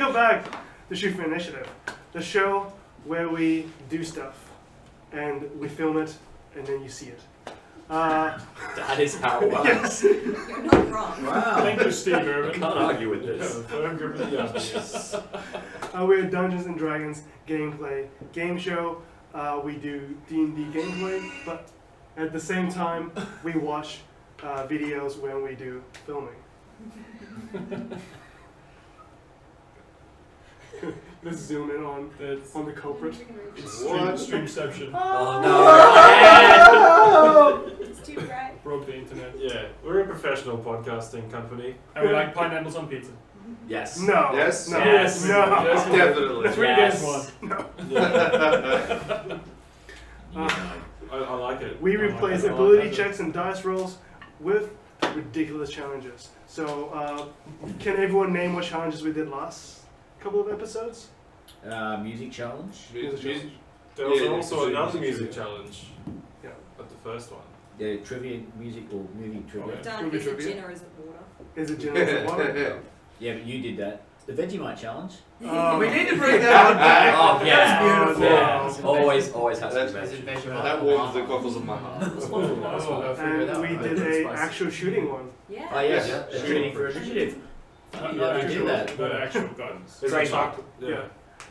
Welcome back to Shoot for Initiative, the show where we do stuff and we film it and then you see it. That is how it works. Yes. You're not wrong. Wow. Thank you, Steve Irvin. Can't argue with this. We're a Dungeons and Dragons gameplay game show. We do D&D gameplay, but at the same time, we watch videos when we do filming. Let's zoom in on the culprit. It's What? streamception. Oh no! It's too bright. Broke the internet. Yeah, we're a professional podcasting company. And we like pineapples on pizza. Yes. No. Yes? No. Yes. No. Yes. Definitely. 3 Yes. against 1. I like it. We I like replace it. I like ability it. checks and dice rolls with ridiculous challenges. So, can everyone name what challenges we did last couple of episodes? Music challenge. There was Yeah, also yeah, another music music challenge. Yeah. At the first one. Yeah, trivia, music or movie trivia. Okay. Done. Movie Is it trivia. gin or is it water? Is it generous water? Yeah, but you did that. The Vegemite challenge. We need to bring that one back. Oh yeah. That's beautiful. Yeah. Always has to be That's mentioned. that warms the cockles of my heart. Last one. And we did a actual shooting one. Yeah. Oh yes, Yeah. the shooting for initiative. Not Yeah, we actual, did that. not actual guns. Is it Trademark. chocolate? Yeah. Yeah.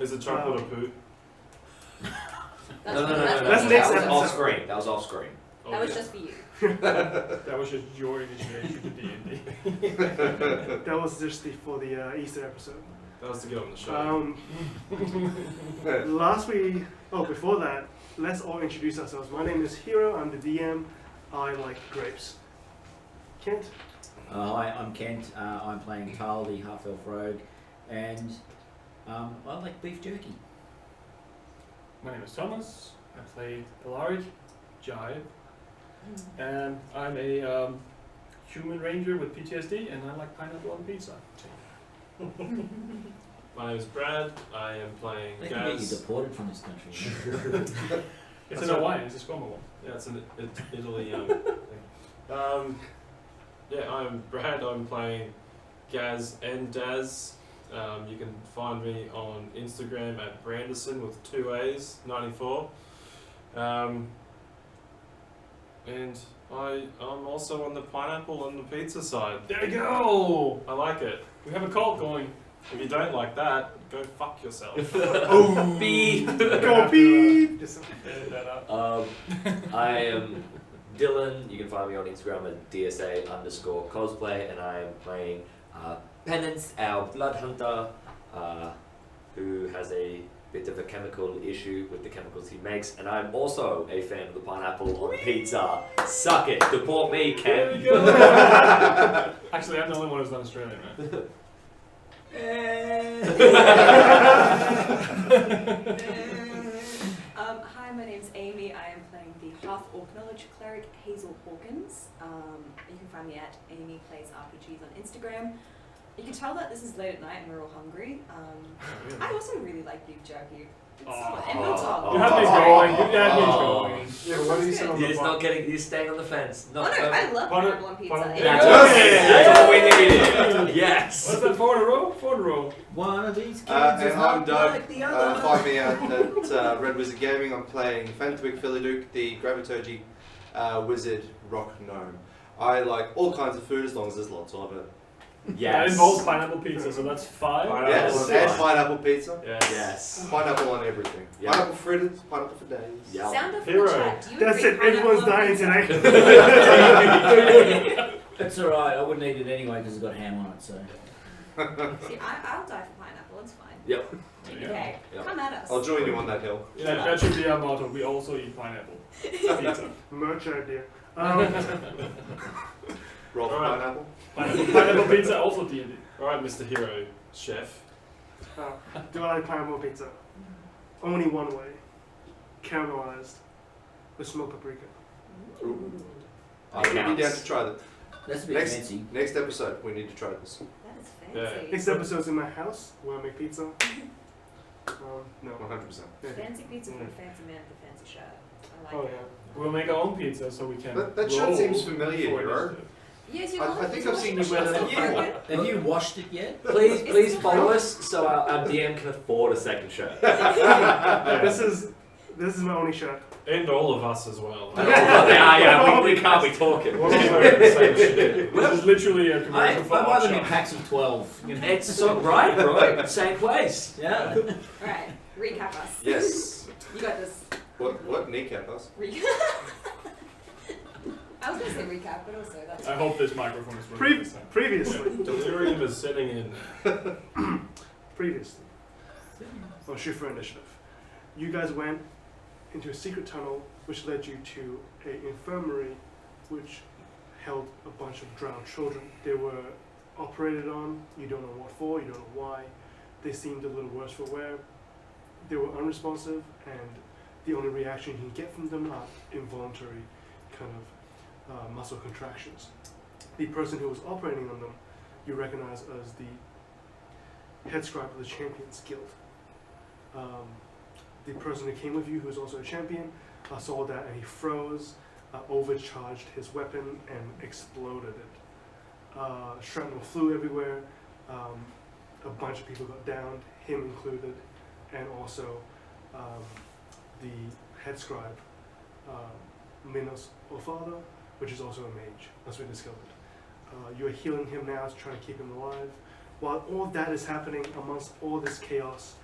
Is it chocolate or poo? That's No. That's That next was episode. off screen. That was off screen. That was just for you. That was just your initiation to D&D. That was just for the Easter episode. That was to get on the show. Before that, let's all introduce ourselves. My name is Hiro, I'm the DM. I like grapes. Kent? Hi, I'm Kent. I'm playing Carl, the half-elf rogue, and I like beef jerky. My name is Thomas. I play Alaric, Jive, and I'm a human ranger with PTSD, and I like pineapple on pizza. My name is Brad. I am playing They can get you Gaz. deported from this country. It's an Hawaiian, it's a Squama one. Yeah, it's an Italy thing. Yeah, I'm Brad. I'm playing Gaz and Daz. You can find me on Instagram at Branderson with 2 A's, 94. And I'm also on the pineapple and the pizza side. There we go! I like it. We have a cult going. If you don't like that, go fuck yourself. Oh, beep. Go beep! Just- Edit that out. I am Dylan. You can find me on Instagram at DSA_cosplay, and I am playing Penance, our blood hunter, who has a bit of a chemical issue with the chemicals he makes, and I'm also a fan of the pineapple on pizza. Suck it, deport me, There we Ken. go! Actually, I'm the only one who's not Australian, right? Hi, my name's Amy. I am playing the half-orc knowledge cleric Hazel Hawkins. You can find me at Amy Plays RPGs on Instagram. You can tell that this is late at night and we're all hungry. I also really like beef jerky. It's Oh. and hot dog. You have me going, you have me going. Yeah, what do you say on the He's bar? not getting. He's staying on the fence. Oh no, I love pineapple on pizza. pineapple- That's Yeah. all we need. That's all we needed. Yes. What's that, 4 in a row? 4 in a row. One of these kids And is I'm not Doug. like the other. Find me out at Red Wizard Gaming. I'm playing Fantwick Philiduke, the Graviturgy wizard rock gnome. I like all kinds of food as long as there's lots of it. That Yes. involves pineapple pizza, so that's 5. Pineapple. Yes, and pineapple pizza. Yes. Yes. Pineapple on everything. Yeah. Pineapple fritters, pineapple for days. Yeah. Sound off in Hero. the chat. Do you That's agree it, everyone's pineapple on dying pizza? today. It's alright, I wouldn't eat it anyway because it's got ham on it, so. See, I'll die for pineapple. It's fine. Yep. Okay, Yeah. come at us. I'll join you on that hill. Yeah, that should be our motto. We also eat pineapple. Pizza. Merch idea. Roll for Alright. pineapple. Pineapple pizza, also D&D. Alright, Mr. Hero, chef. Do I like pineapple pizza? Only one way. Caramelized with smoked paprika. I would be down to try that. That's a bit Next- fancy. Next episode, we need to try this. That is Yeah. fancy. Next episode's in my house where I make pizza. No. 100%. Fancy pizza for a fancy man with a fancy shirt. I like Oh it. yeah. We'll make our own pizza so we can That shirt roll seems familiar, for Hero. initiative. Yes, you're I think I've seen you wear that before. Have you washed it yet? Please follow us so our DM can afford a second shirt. This is my only shirt. And all of us as well. We can't be talking. We're all wearing the same shit. This is literally a I commercial for buy them in Hotshot. packs of 12. You know? It's so right, bro. Same place. Yeah. Alright, recap us. Yes. You got this. What kneecap us? Recap. I was gonna say recap, but also that's I hope this microphone is working this time. Previously, Delirium is setting in. previously, on Shift4 Initiative, you guys went into a secret tunnel which led you to an infirmary which held a bunch of drowned children. They were operated on, you don't know what for, you don't know why. They seemed a little worse for wear. They were unresponsive, and the only reaction you can get from them are involuntary kind of muscle contractions. The person who was operating on them, you recognize as the head scribe of the Champions Guild. The person who came with you, who is also a champion, saw that and he froze, overcharged his weapon, and exploded it. Shrapnel flew everywhere. A bunch of people got downed, him included, and also the head scribe, Minos Ofado, which is also a mage, as we discovered. You are healing him now to try to keep him alive. While all that is happening amongst all this chaos,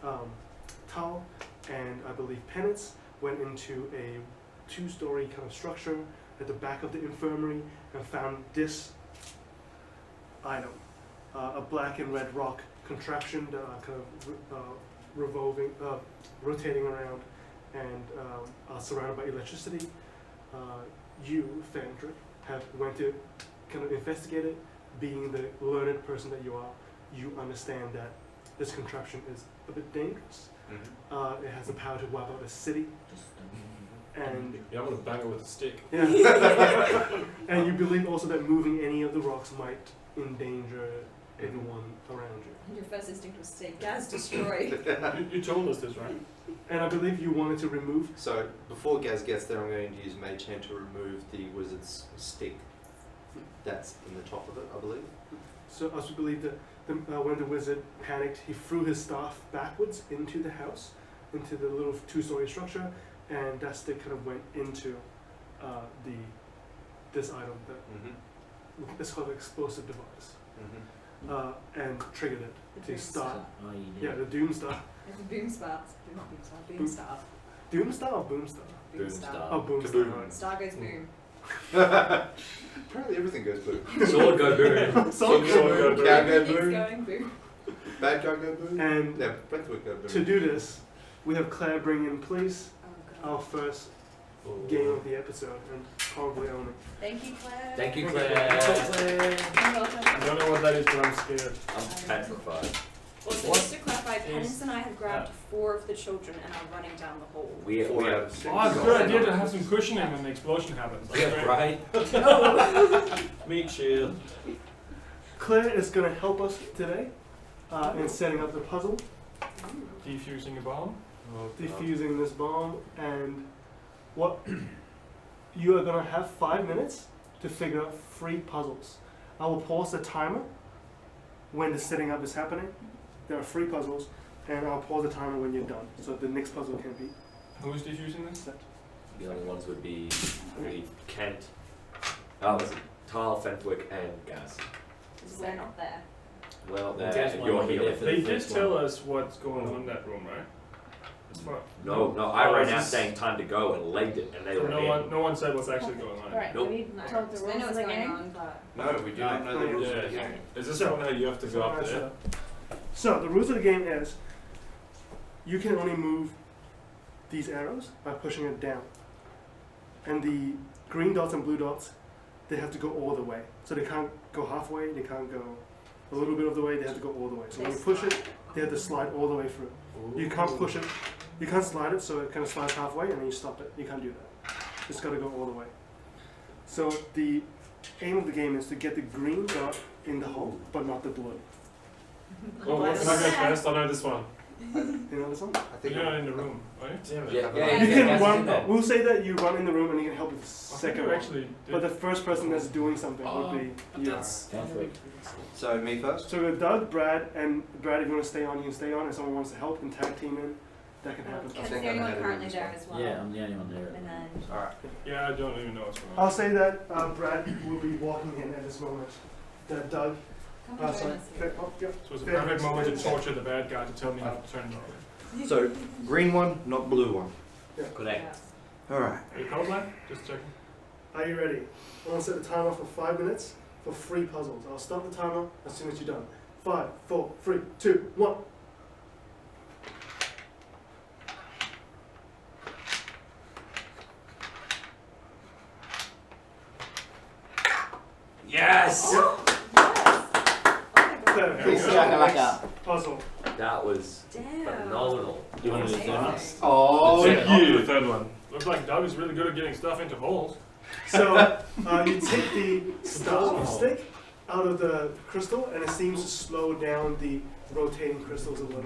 Tal and I believe Penance went into a 2-story kind of structure at the back of the infirmary and found this item, a black and red rock contraption that are kind of rotating around and are surrounded by electricity. You, Fandrick, have went to kind of investigate it. Being the learned person that you are, you understand that this contraption is a bit dangerous. It has the power to wipe out a city, and Yeah, I'm gonna bang it with a stick. yeah. And you believe also that moving any of the rocks might endanger everyone around you. your first instinct was to say Gaz destroyed. You told us this, right? And I believe you wanted to remove. So before Gaz gets there, I'm going to use Mage Hand to remove the wizard's stick that's in the top of it, I believe. So as we believe that when the wizard panicked, he threw his staff backwards into the house, into the little 2-story structure, and that stick kind of went into this item that it's called an explosive device, and triggered it The to Doom start. Oh, you Yeah, did. the Doom Star. It's a boom star. Not boom star. Boom star. Doom Star or Boom Star? Boom Boom star. star. Oh, Boom Star. Kaboom. Right. Star goes boom. Apparently everything goes boom. Sword go boom. Sword go boom. Cow go It's boom. going boom. Bad guy go boom. And Yeah, Brentwood go boom. to do this, we have Claire bring in police, Oh our god. first game of the episode, and probably only. Thank you, Claire. Thank you, Okay. Claire. You're welcome. I don't know what that is, but I'm scared. I'm petrified. Also, What just to clarify, Penance is and I have grabbed 4 of the children and are running down the hall. We Four are out of six. Oh, it's a good idea to have some cushioning when the explosion happens. That's great. right. Meat shield. Claire is going to help us today in setting up the puzzle, Defusing a bomb. defusing this bomb, and what you are going to have 5 minutes to figure out 3 puzzles. I will pause the timer when the setting up is happening. There are 3 puzzles, and I'll pause the timer when you're done, so the next puzzle can be Who's defusing this? set. The only ones would be, I believe, Kent, was it Tal, Fentwick, and Gaz. They're not there. Well, Gaz there, might you're not be there healing. for They the did first tell one. us what's going on in that room, right? As far. No, I Oh, ran is out this- saying time to go and laid it, and they were in. No one said what's actually going on. Right, Nope. we No. told the So they know rules of what's the going game. on, but No, we do not know the rules of the Yeah. game. Is this one how you have to go up there? So the rules of the game is you can only move these arrows by pushing it down, and the green dots and blue dots, they have to go all the way. So they can't go halfway, they can't go a little bit of the way, they have to go all the way. So when you push it, they have to slide all the way through. You can't push it, you can't slide it, so it kind of slides halfway and then you stop it. You can't do that. It's got to go all the way. So the aim of the game is to get the green dot in the hole, but not the blue. Well, what can I go first? I know this one. You know this one? I think You're not in the room, right? Damn it. Yeah, I yeah, haven't- You yeah. can guys run. in there. We'll say that you run in the room and you can help with the I think second you one. actually did. But the first person that's doing something would be you. That's So me first. So with Doug, Brad, and Brad, if you want to stay on, you can stay on. If someone wants to help and tag team in, that can happen. Ken's think the I'm only one ahead of currently you as there well. as well. Yeah, I'm the only one there. And then Alright. Yeah, I don't even know what's going I'll on. say that Brad will be walking in at this moment. That Doug. come and join Sorry. us. Okay, oh, yep. So it's a Fair perfect enough. moment to torture the bad guy to tell me how to turn it over. So green one, not blue one. Correct. Alright. Are you cold, Just checking. Are you ready? I want to set the timer for 5 minutes for 3 puzzles. I'll start the timer as soon as you're done. 5, 4, 3, 2, 1. Yes! Oh, yes! Oh my god. Okay, Please, so shakalaka. next puzzle. That was Damn. phenomenal. You want to do the third one? Amazing. Oh, That's it, I'll do you. the third one. Looks like Doug is really good at getting stuff into holes. So you take the star Oh. stick out of the crystal, and it seems to slow down the rotating crystals a little.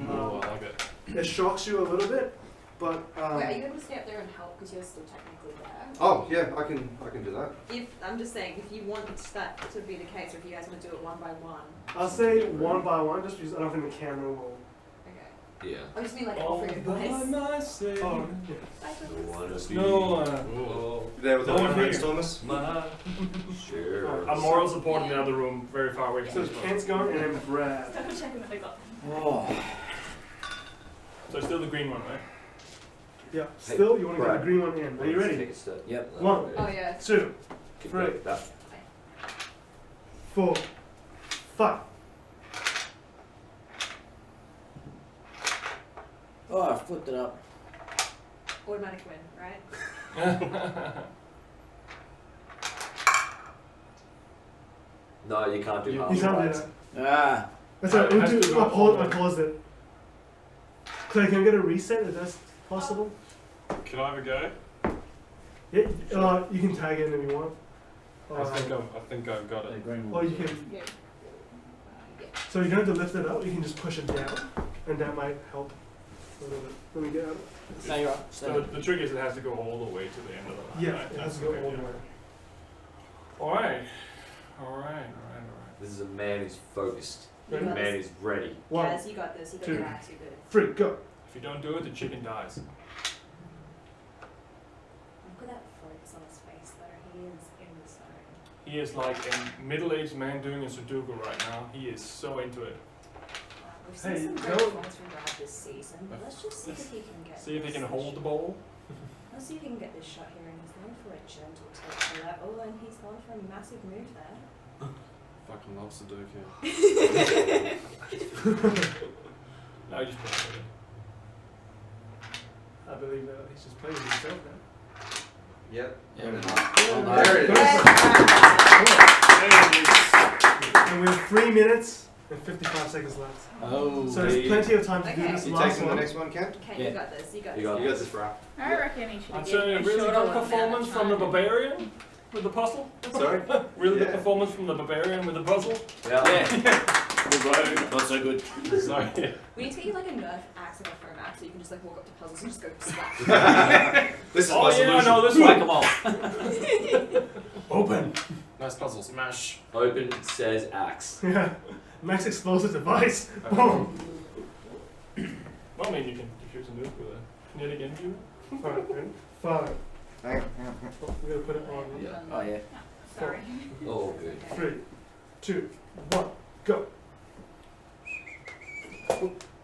Oh, I like it. It shocks you a little bit, but Wait, are you able to stay up there and help because you're still technically there? Oh yeah, I can do that. If I'm just saying, if you want that to be the case, or if you guys want to do it one by one. I'll say one by one, just because I don't think the camera will. Okay. Yeah. I just mean like All offering by advice. myself. Oh, yeah. Bye, Thomas. Wanna be No, oh, You there with the No one reference, here. Thomas? my sure. I'm moral support in the other room, very far away So from it's this one. Kent's going, and then Brad. Double checking that I got. Oh. So still the green one, right? Yeah. Still, you want to get Brad. the green one in. Are you ready? Take a step. Yep. One. Oh yeah. 2, Keep Three. going. That. 4, 5. Oh, I flipped it up. Automatic win, right? No, you can't do You- half. You can't do rights. that. Ah. That's right. It has to go all I the way. paused it. Claire, can I get a reset if that's possible? Can I have a go? Yeah. You can tag in if you want. I think I've got The it. green Or one. you can. Yeah. So you don't have to lift it up. You can just push it down, and that might help a little bit. Let me get out. No, you're right. So the trick is it has to go all the way to the end of the line. Yeah, right? it has to That's go okay, all the yeah. way. Alright. This is a man who's focused. You A got man this. who's ready. One, Yes, you got this. You got 2, the axe. You're good. 3, go. If you don't do it, the chicken dies. Look at that focus on his face, though. He is in the zone. He is like a middle-aged man doing a Sudoku right now. He is so into it. We've seen Hey, some great don't- performance from Brad this season, but let's just see if he can get. See if he this can hold the shot. ball. Let's see if he can get this shot here, and he's going for a gentle touch to that. Oh, and he's gone for a massive move there. Fucking love Sudoku. No, he just put it I believe that he's just playing with himself now. Yep. Yeah. Oh, there it is. And we have 3 minutes and 55 seconds left. Oh. So there's plenty of time to do Okay. this You last taking the one. next one, Kent? Okay, Yeah. you got this. You got You this. got You got this, right? I reckon he should I'm get saying a a really shorter good amount of performance from the time. barbarian with the puzzle. Sorry? Really good Yeah. performance from the barbarian with the puzzle. Yeah. Good road. Not so good. Sorry. We need to get you like a Nerf axe, like a foam axe, so you can just like walk up to puzzles and just go slap. This is Oh my yeah, solution. no, this Whack one. 'em all. Open. Nice puzzle smash. Open says axe. Yeah. Max explosive device. Boom. Well, I mean, you can defuse a nuke with a knit again, you. Alright, ready? 5. Hang on. Oh, we gotta put it on. Yeah. Oh yeah. Sorry. Oh, good. 3, 2, 1, go.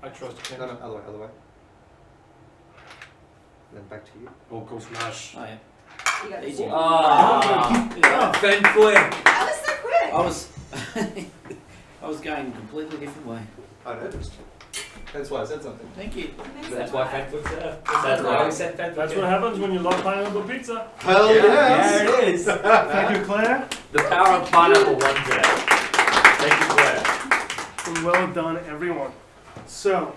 I trust Ken. No, no, other way. Then back to you. All cool smash. Oh yeah. You got this. Easy. Ah, Yeah. Fen Flick. That was so quick! I was. I was going a completely different way. I noticed. That's why I said something. Thank you. Amazing. That's why Fen Flick's there. That's why we said Fen Flick. That's what happens when you love pineapple pizza. Hell Yeah, yes! there it is. Thank you, Claire. The power of pineapple won today. Thank you, Claire. And well done, everyone. So,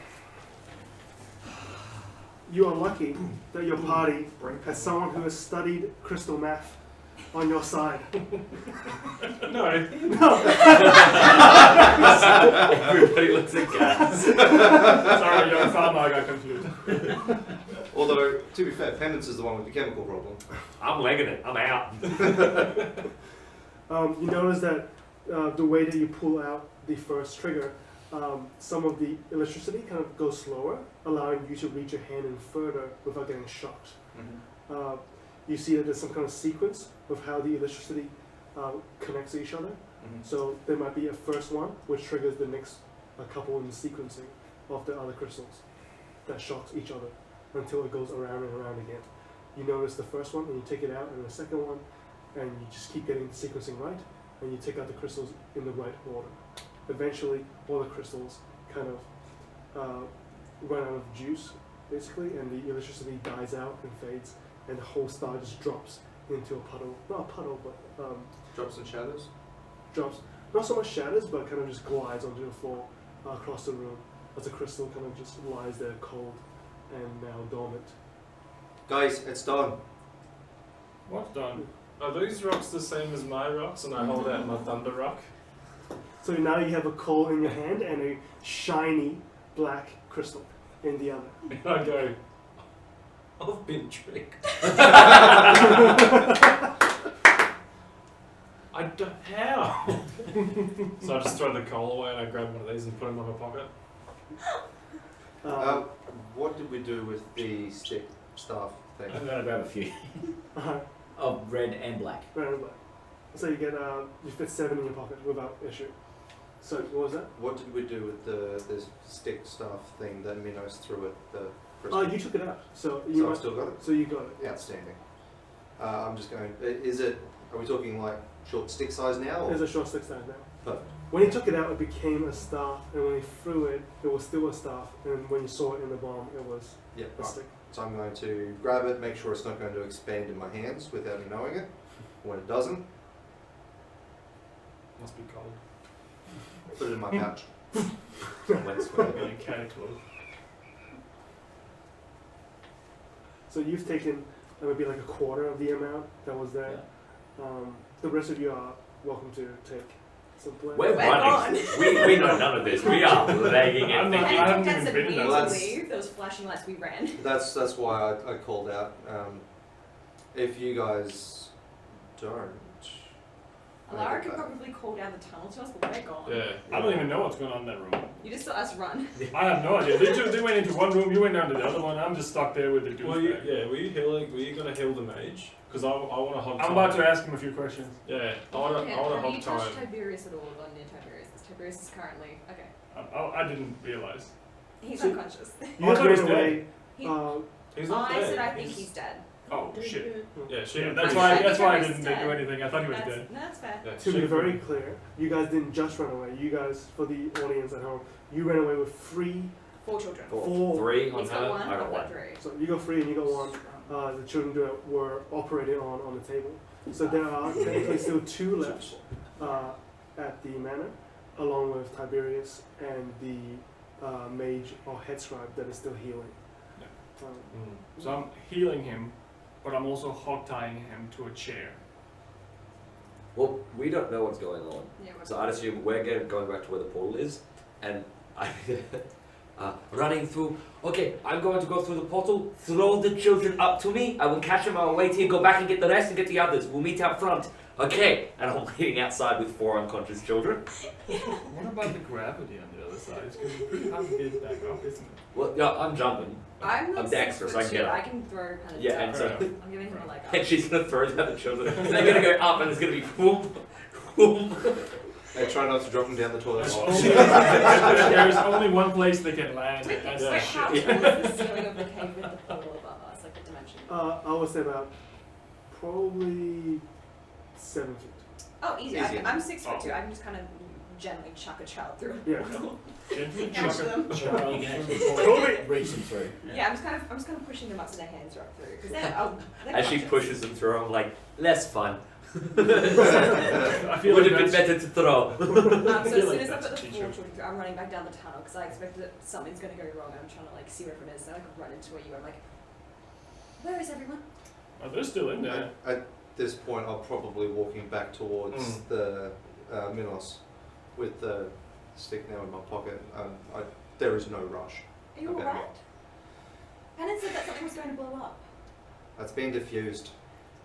you are lucky that your party has someone who has studied crystal math on your side. No. Everybody looks at Gaz. Sorry, young farmer, I got confused. Although, to be fair, Penance is the one with the chemical problem. I'm legging it. I'm out. You notice that the way that you pull out the first trigger, some of the electricity kind of goes slower, allowing you to reach your hand in further without getting shocked. Mm-hmm. You see that there's some kind of sequence of how the electricity connects to each other. Mm-hmm. So there might be a first one, which triggers the next couple in the sequencing of the other crystals that shocks each other until it goes around and around again. You notice the first one, and you take it out, and the second one, and you just keep getting the sequencing right, and you take out the crystals in the right order. Eventually, all the crystals kind of run out of juice, basically, and the electricity dies out and fades, and the whole star just drops into a puddle. Not a puddle, but Drops and shadows. drops. Not so much shatters, but kind of just glides onto the floor across the room as the crystal kind of just lies there cold and now dormant. Guys, it's done. What's done? Are these rocks the same as my rocks? And I hold out my thunder rock. So now you have a coal in your hand and a shiny black crystal in the other. And I go, I've been tricked. I don't, how? So I just throw the coal away and I grab one of these and put them in my pocket. What did we do with the stick staff thing? I'm gonna grab a few Uh-huh. of red and black. Red and black. So you get you fit 7 in your pocket without issue. So what was that? What did we do with the stick staff thing that Minos threw at the Oh, crystal? you took it out. So So you I've must, still got it? so you got it. Outstanding. I'm just going, are we talking like short stick size now? Or? There's a short stick stand now. Perfect. When he took it out, it became a staff, and when he threw it, it was still a staff, and when you saw it in the bomb, it was Yeah, a right. stick. So I'm going to grab it, make sure it's not going to expand in my hands without me knowing it. When it doesn't, Must be cold. put it in my pouch. Wet sweat. Really cataclysm. So you've taken maybe like a quarter of the amount that was there. The rest of you are welcome to take some play. We're We're running. We know none of this. We are legging it. I'm not- thinking. I I haven't think even that's been in a that. Well, to that's- leave. There was flashing lights. We ran. That's why I called out. If you guys don't, Alara could probably call down the tunnel to us, but we're gone. Yeah. I don't even know what's going on in that room. You just saw us run. I have no idea. They went into one room, you went down to the other one. I'm just stuck there with the douchebag. Were you healing? Were you gonna heal the mage? Because I want to hog time. I'm about to ask him a few questions. Yeah, I want to Yeah, hog have you touched time. Tiberius at all? Gone near Tiberius? Because Tiberius is currently okay. I didn't realize. He's So- unconscious. You I have thought he was run away. He- He's not I dead. said I think he's dead. Oh shit. Yeah, she. Yeah, I that's said why. I think That's why I Tiberius didn't is do dead. anything. I thought he was That's, dead. no, that's fair. Yeah, To be very clear, you guys didn't just run away. You guys, for the audience at home, you ran away with 3. 4 children. Four. 3 on He's her. got 1, I I've got got 1. 3. So you got 3 and you got 1. The children that were operated on the table. So there are technically still 2 left at the manor, along with Tiberius and the mage or head scribe that is still healing. So I'm healing him, but I'm also hog tying him to a chair. Well, we don't know what's going on. Yeah, we're So I'd assume we're going back to where the portal is, and I running through. Okay, I'm going to go through the portal. Throw the children up to me. I will catch them. I will wait here. Go back and get the rest and get the others. We'll meet out front. Okay. And I'm waiting outside with 4 unconscious children. What about the gravity on the other side? It's going to be pretty hard to get back up, isn't it? Well, yeah, I'm jumping. I'm not I'm dexterous, I can get 6'2", up. I can throw kind of Yeah, down. and so I'm giving him a leg up. and she's gonna throw down the children. So they're gonna go up, and it's gonna be whoop, whoop. Hey, try not to drop them down the toilet There's bowl. only, there's only one place they can land. Wait, That's wait, the how shit. tall is the ceiling of the cave with the portal above us, like the dimension? I would say about probably 7 feet. Oh, easy. Easy. I'm 6'2". Oh. I can just kind of gently chuck a child through. Yeah. Gently Catch chuck them. You can actually reach them through. Yeah, I'm just kind of pushing them up so their hands are up through. Because they're As she conscious. pushes them through, I'm like, less fun. I feel Would like have been that's, better to throw. So I as feel soon like as I that's put the a 4 teacher. children through, I'm running back down the tunnel because I expect that something's going to go wrong. I'm trying to like see where everyone is. So I like run into where you are. I'm like, where is everyone? oh, they're still in there. this point, I'm probably walking back towards the Minos with the stick now in my pocket. There is no rush. Are you Okay. alright? Penance said that something was going to blow up. That's been diffused.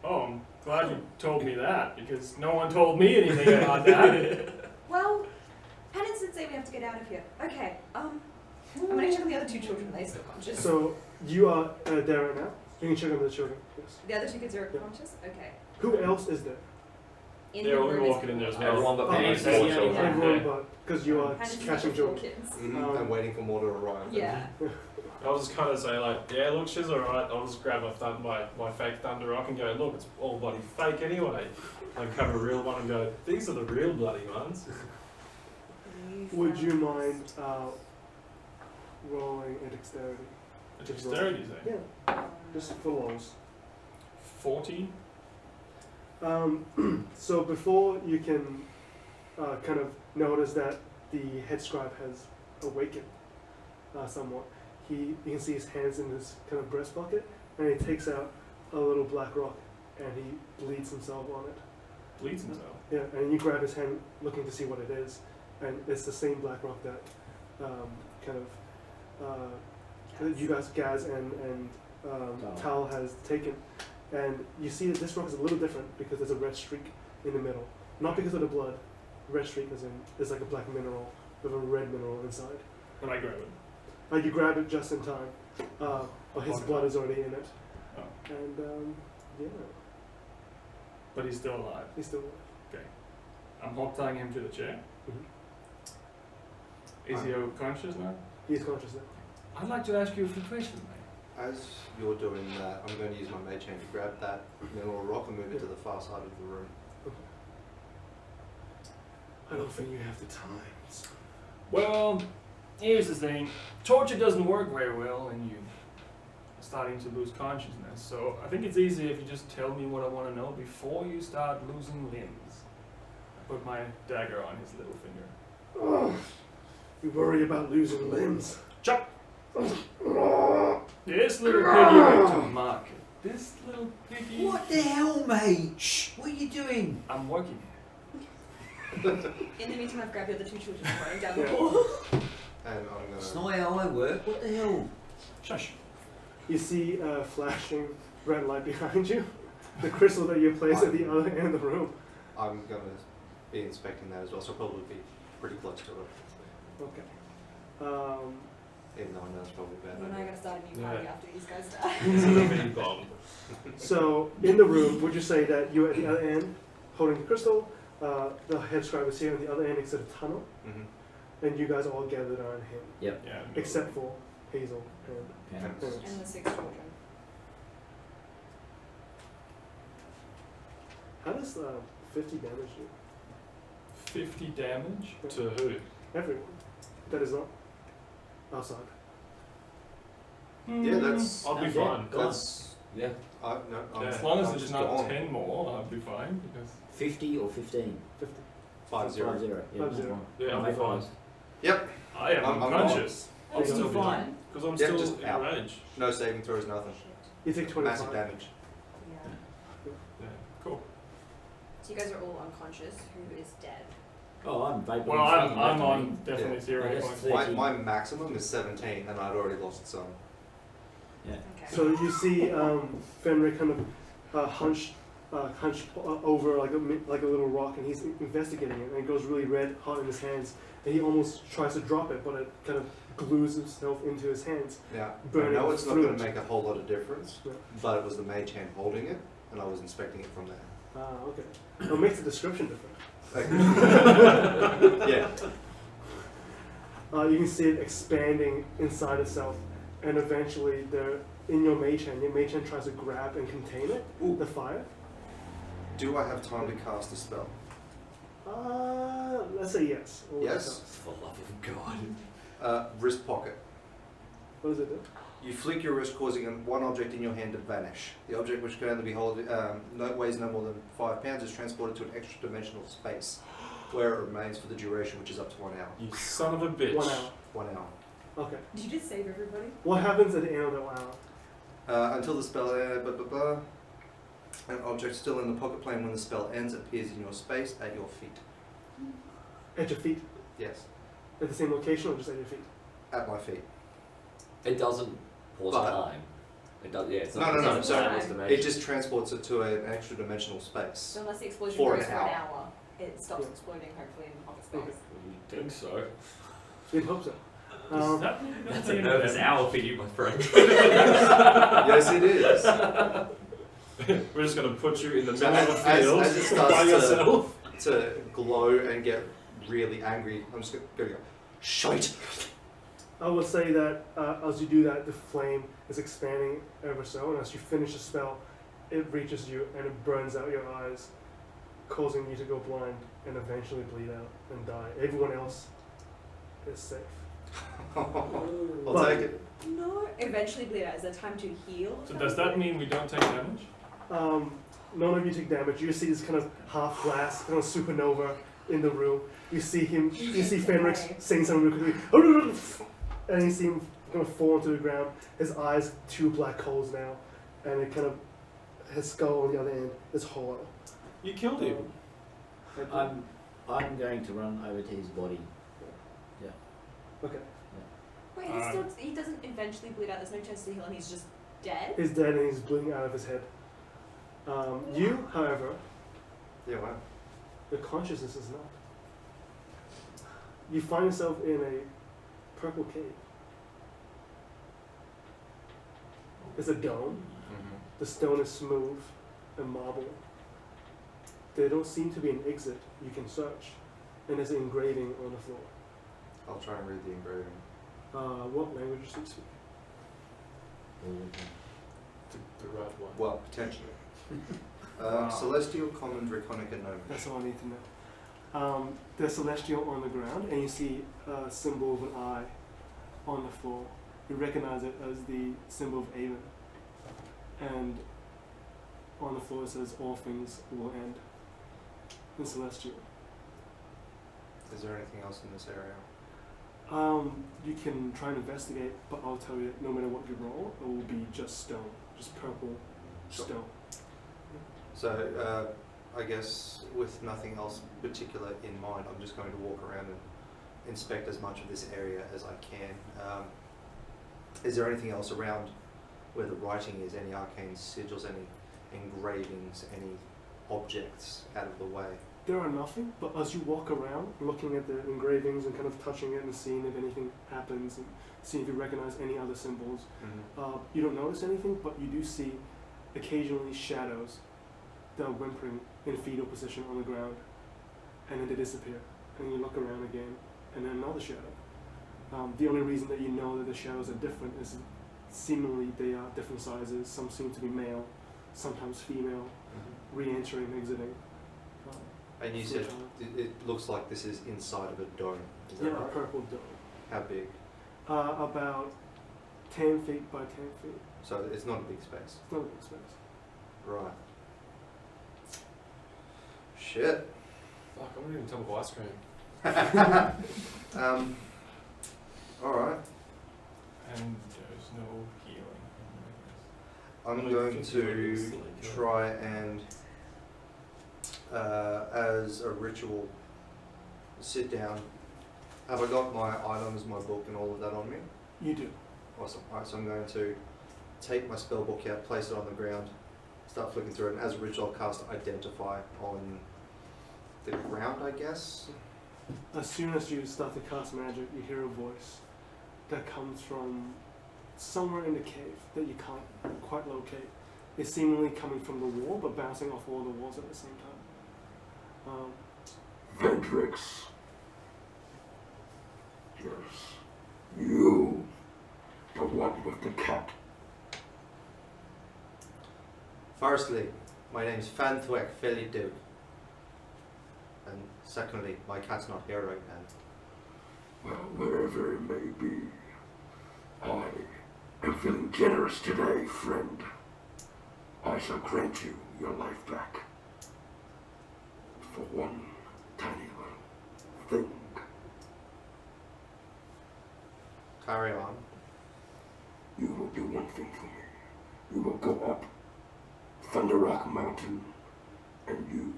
Oh, I'm glad you told me that because no one told me anything about that. Well, Penance did say we have to get out of here. Okay, I'm gonna check on the other two children. Are they still conscious? So you are there right now. You can check on the children. Yes. The other two kids are Yeah. conscious? Okay. Who else is there? In They're the all room is walking in there as well. Everyone but Oh, Penny. okay. Four Yeah, children. yeah. Everyone but because you are Penance has catching got 4 children. kids. I'm waiting for more to arrive. Yeah. I'll just kind of say like, yeah, look, she's alright. I'll just grab my fake thunder rock and go, look, it's all bloody fake anyway. And grab a real one and go, these are the real bloody ones. Would you mind rolling a dexterity? A dexterity thing. Yeah, just for lols. 40. So before you can kind of notice that the head scribe has awakened somewhat, you can see his hands in his kind of breast pocket, and he takes out a little black rock, and he bleeds himself on it. Bleeds himself. Yeah, and you grab his hand, looking to see what it is, and it's the same black rock that you guys, Gaz and Tal has taken. And you see that this rock is a little different because there's a red streak in the middle. Not because of the blood. Red streak is there's like a black mineral with a red mineral inside. When I grab it. Like you grab it just in time. But his blood is already in it. Oh. And yeah, But he's still alive. he's still alive. I'm hot tying him to the chair. Mhm. Is he conscious now? He's conscious now. I'd like to ask you a few questions, mate. As you're doing that, I'm going to use my mage hand to grab that mineral rock and move it to the far side of the room. I don't think you have the time. Well, here's the thing. Torture doesn't work very well and you are starting to lose consciousness. So I think it's easier if you just tell me what I want to know before you start losing limbs. I put my dagger on his little finger. Oh, you worry about losing limbs. Chuck! This little piggy went to market. This little piggy... What the hell, mate? Shh! What are you doing? I'm working. In the meantime, I've grabbed the other two children and running down the Yeah. hall. And I'm going It's to... not how I work. What the hell? Shush. You see a flashing red light behind you. The crystal that you placed at the other end of the room. I'm going to be inspecting that as well, so I'll probably be pretty close to it. Okay. Even though I know it's probably bad. And then I'm going to start a new party Yeah. after these guys die. This is a mini bomb. So in the room, would you say that you're at the other end, holding the crystal? The head scribe is here on the other end, except a tunnel, and you guys are all gathered around him, Yeah. except for Hazel and Parents. Parents. And the 6 children. How does 50 damage you? 50 damage? To who? Everyone. That is not outside. Yeah, that's... I'll be Yeah, fine. go on. That's... Yeah. I'm Yeah. As long as I'm it's just not gone. 10 more, I'll be fine. Because 50 or 15? 50. 5-0. 5-0. Yeah, 5-0. that's fine. Yeah, I'll be Mate, fine. Yep. I am I'm unconscious. I'll Yeah. still be Fine. fine. Because I'm Yeah, still just in out. range. No saving throws, nothing. You take 25. Massive damage. Yeah. Yeah. Cool. So you guys are all unconscious. Who is dead? Oh, I'm vaporing. Well, I'm on definitely Yeah. zero Yes. points. My, 13. my maximum is 17, and I'd already lost some. Yeah. Okay. So you see Fenrir kind of hunched over like a little rock, and he's investigating it, and it goes really red hot in his hands, and he almost tries to drop it, but it kind of glues itself into his hands. Now, I Burning know it's not through going it. to make a whole lot of difference, Yeah. but it was the mage hand holding it, and I was inspecting it from there. Ah, okay. It makes the description different. Yeah. You can see it expanding inside itself, and eventually, in your mage hand tries to grab and contain it, Ooh. the fire. Do I have time to cast a spell? Let's say yes. Or Yes. For the love of God. Wrist pocket. What does it do? You flick your wrist, causing one object in your hand to vanish. The object, which can only be weighs no more than 5 pounds, is transported to an extra dimensional space, where it remains for the duration, which is up to 1 hour. You son of a bitch. 1 hour. 1 hour. Okay. Did you just save everybody? What happens at the end of that 1 hour? Until the spell. An object still in the pocket plane when the spell ends appears in your space at your feet. At your feet? Yes, At the same location or just at your feet? at my feet. It doesn't pause But- time. It does. Yeah. It's No, not. no, it's no, not a so timeless it dimension. It just transports it to an extra dimensional space. So unless the explosion For goes an for an hour. hour, it stops Yeah. exploding, hopefully, in the pocket Okay. space. You think so? We'd hope so. Does Um, that mean That's nothing a nervous about hour for you, my friend. Yes, it is. We're just going to put you in the So middle of the field as it starts by to- yourself. To glow and get really angry, I'm just going to go, shite! I would say that as you do that, the flame is expanding ever so, and as you finish the spell, it reaches you and it burns out your eyes, causing you to go blind and eventually bleed out and die. Everyone else is safe. I'll But- take it. No, eventually bleed out. Is there time to heal? So does that mean we don't take damage? None of you take damage. You see this kind of half glass, kind of supernova in the room. You see him. You see Fenrix Okay. saying something real quickly, and you see him kind of fall to the ground. His eyes, two black holes now, and it kind of his skull on the other end is hollow. You killed him. I'm going to run over to his body. Okay. Wait, he doesn't eventually bleed out. There's no chance to heal, and he's just dead. He's dead and he's bleeding out of his head. You, however, Yeah, wow. your consciousness is not. You find yourself in a purple cave. It's a dome. The stone is smooth and marble. There don't seem to be an exit you can search, and there's an engraving on the floor. I'll try and read the engraving. What language do you speak? The right one. Well, potentially. Celestial, Common, Draconic, and Gnomish. That's all I need to know. There's celestial on the ground, and you see a symbol of an eye on the floor. You recognize it as the symbol of Avon. And on the floor it says, "All things will end." In celestial. Is there anything else in this area? You can try and investigate, but I'll tell you, no matter what you roll, it will be just stone, just purple stone. So, I guess with nothing else particular in mind, I'm just going to walk around and inspect as much of this area as I can. Is there anything else around where the writing is? Any arcane sigils, any engravings, any objects out of the way? There are nothing, but as you walk around, looking at the engravings and kind of touching it and seeing if anything happens and seeing if you recognize any other symbols, you don't notice anything, but you do see occasionally shadows that are whimpering in fetal position on the ground, and then they disappear. And you look around again, and then another shadow. The only reason that you know that the shadows are different is seemingly they are different sizes. Some seem to be male, sometimes female, re-entering and exiting. And you said it looks like this is inside of a dome. Is that Yeah, a right? purple dome. How big? About 10 feet by 10 feet. So it's not a big space. It's not a big space. Right. Shit. Fuck, I'm eating a tub of ice cream. Alright. And there's no healing. I'm Well, going you can do to it easily, yeah. try and, as a ritual, sit down. Have I got my items, my book, and all of that on me? You do. Awesome. Alright, so I'm going to take my spell book out, place it on the ground, start flicking through it, and as a ritual, I'll cast Identify on the ground, I guess. As soon as you start to cast magic, you hear a voice that comes from somewhere in the cave that you can't quite locate. It's seemingly coming from the wall, but bouncing off all the walls at the same time. Vendrix. Yes. You. The one with the cat. Firstly, my name's Fanthwek Felidu. And secondly, my cat's not here right now. Well, wherever it may be, I am feeling generous today, friend. I shall grant you your life back. For one tiny little thing. Carry on. You will do one thing for me. You will go up Thunder Rock Mountain, and you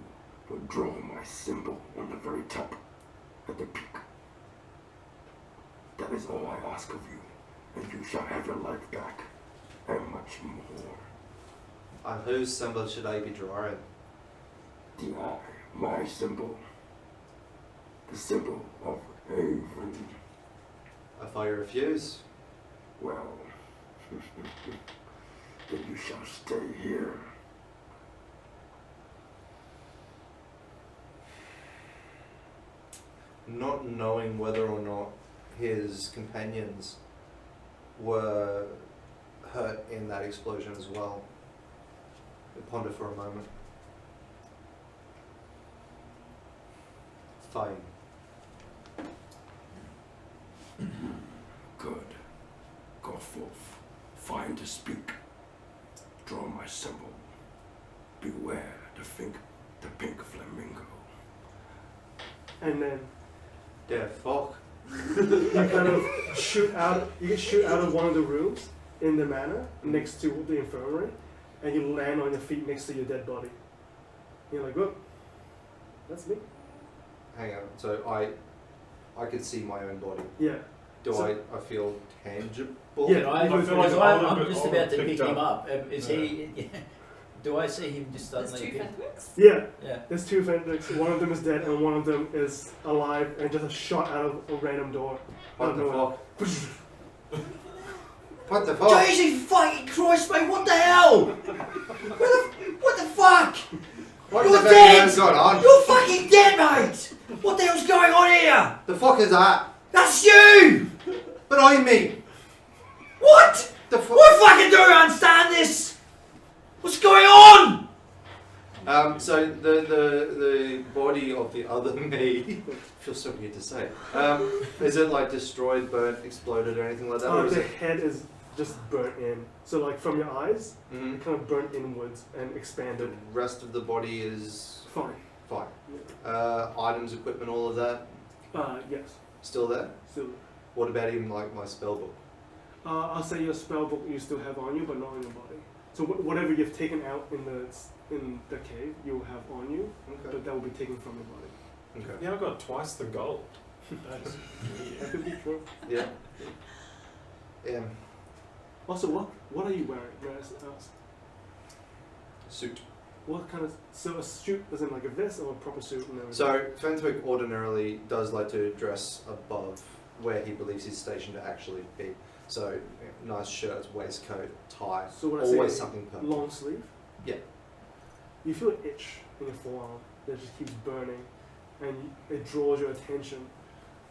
will draw my symbol on the very top, at the peak. That is all I ask of you, and you shall have your life back, and much more. And whose symbol should I be drawing? The eye, my symbol. The symbol of Haven. If I refuse, Well, then you shall stay here. not knowing whether or not his companions were hurt in that explosion as well. I ponder for a moment. Fine. Good. Go forth. Find to speak. Draw my symbol. Beware the pink flamingo. And then Yeah, fuck. you kind of shoot out. You get shoot out of one of the rooms in the manor next to the infirmary, and you land on your feet next to your dead body. You're like, "Whoop, that's me." Hang on. So I could see my own body. Yeah. Do So- I feel tangible? Yeah. I I feel like because I I'm would've just been- about to picked pick him up. up. Is he? Do I see him just There's suddenly? two appear? Fenwicks. Yeah. Yeah. There's two Fenrix. One of them is dead, and one of them is alive, and just a shot out of a random door. What the nowhere. fuck? What the fuck? Jesus fucking Christ, mate! What the hell? What the fuck? What You're the fuck dead! has gone on? You're fucking dead, mate! What the hell's going on here? The fuck is that? That's you! Behind me! What? The fuck? What fucking do I understand this? What's going on? So the body of the other me feels so weird to say. Is it like destroyed, burnt, exploded, or anything like that? Or is The it? head is just burnt in. So like from your eyes, Mhm. it kind of burnt inwards and The expanded. rest of the body is Fine. fine. Items, equipment, all of that Yes. still there. So, What about even like my spell book? I'll say your spell book you still have on you, but not on your body. So whatever you've taken out in the cave, you will have on you, Okay. but that will be taken from your body. Okay. Yeah, I got twice the gold. That's That weird. could be true. Yeah. Yeah. Also, what are you wearing? May I ask? Suit. What kind of a suit? As in like a vest or a proper suit and everything? So Fenwick ordinarily does like to dress above where he believes he's stationed to actually be. So nice shirts, waistcoat, tie, So when I always say something purple. long sleeve. Yeah. You feel an itch in your forearm that just keeps burning, and it draws your attention,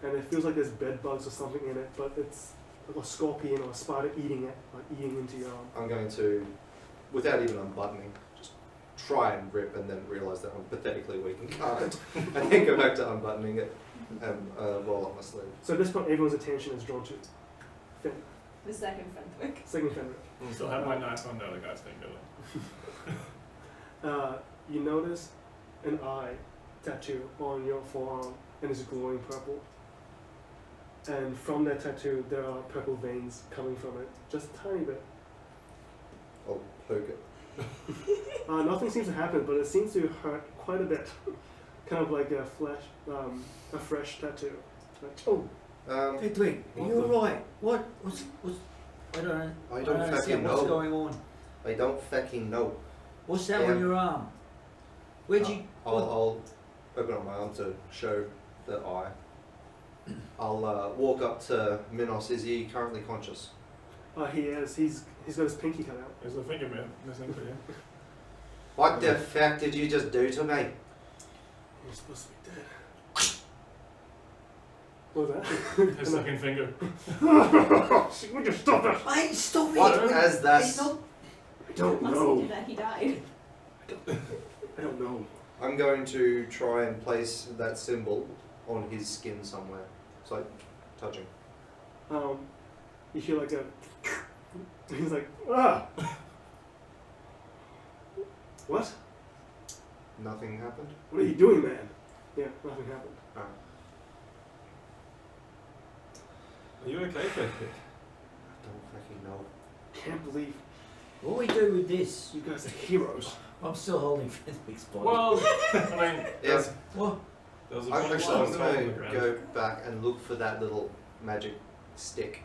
and it feels like there's bed bugs or something in it, but it's like a scorpion or a spider eating it, like eating into your arm. I'm going to, without even unbuttoning, just try and rip and then realise that I'm pathetically weak and can't. And then go back to unbuttoning it and roll up my sleeve. So at this point, everyone's attention is drawn to Fenrir, The second Fenwick. second Fenrir. Still have my knife on the other guy's finger. You notice an eye tattoo on your forearm, and it's glowing purple. And from that tattoo, there are purple veins coming from it, just a tiny bit. I'll poke it. Nothing seems to happen, but it seems to hurt quite a bit. Kind of like a fresh tattoo. Like, oh, Hedwig, are you alright? What's I don't I don't understand fucking what's know. going on. I don't fucking know. What's that Yeah. on your arm? Where'd you I'll open up my arm to show the eye. I'll walk up to Minos. Is he currently conscious? he is. He's got his pinky cut out. There's a finger missing for you. What the fuck did you just do to me? You're supposed to be dead. What was that? His second finger. Would you stop it? Mate, stop What it! has that? It's not I don't Must know. do that, he died. I don't know. I'm going to try and place that symbol on his skin somewhere. It's like touching. You feel like a. He's like, ah. What? Nothing happened. What are you doing, man? Yeah, nothing happened. Are you okay, Fenwick? I don't fucking know. Can't believe What do we do with this? You guys are heroes. I'm still holding Fenwick's body. Well, I mean, Yeah. What? There was a I'm bunch actually of going on the to ground. go back and look for that little magic stick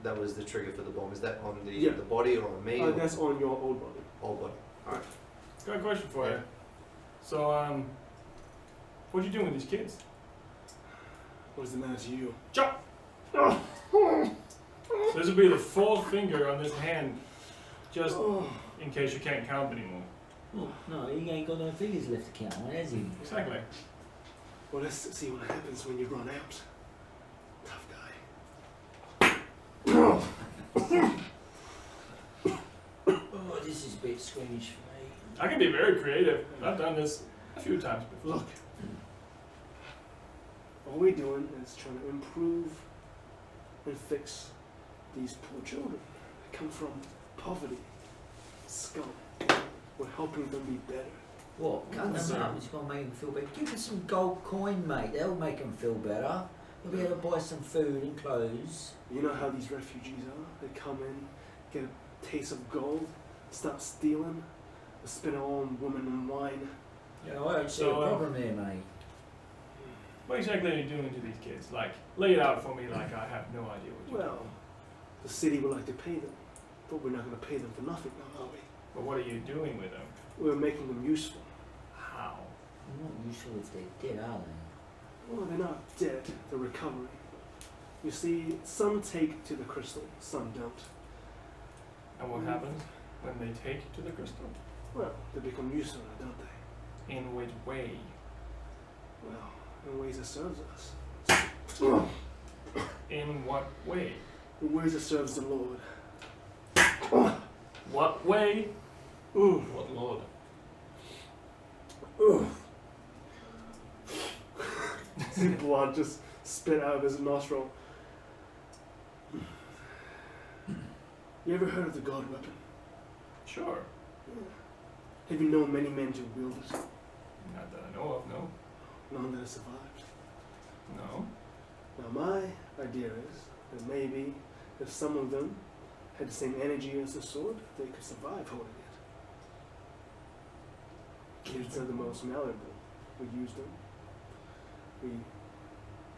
that was the trigger for the bomb. Is that on Yeah. the body or on me? Or That's on your old body. old body? Alright. got a question for you. So, what you doing with these kids? What does it matter to you? Chop! So this will be the fourth finger on this hand, just in case you can't count anymore. Oh, no, he ain't got no fingers left to count, has he? Exactly. Well, let's see what happens when you run out. Tough guy. Oh, this is a bit squeamish for me. I can be very creative. I've done this a few times before. Look. All we're doing is trying to improve and fix these poor children. They come from poverty, scum. We're helping them be better. What? Cut them up, it's gonna make them feel better. Give them some gold coin, mate. That'll make them feel better. They'll be able to buy some food and clothes. You know how these refugees are? They come in, get a taste of gold, start stealing, they spend it all on women and wine. Yeah, I don't see So, a problem there, mate. What exactly are you doing to these kids? Like, lay it out for me like I have no idea what you're Well, doing. the city would like to pay them, but we're not going to pay them for nothing now, are we? But what are you doing with them? We're making them useful. How? I'm not useful if they're dead, are they? Well, they're not dead, they're recovering. You see, some take to the crystal, some don't. And what happens when they take to the crystal? Well, they become useful, don't they? In which way? Well, in ways that serves us. In what way? In ways that serves the Lord. What way? Ooh, What lord? ooh. See blood just spit out of his nostril. You ever heard of the God weapon? Sure. Have you known many men to wield it? Not that I know of, no. None that have survived. No. Now my idea is that maybe if some of them had the same energy as the sword, they could survive holding it. Kids are the most malleable. We use them. We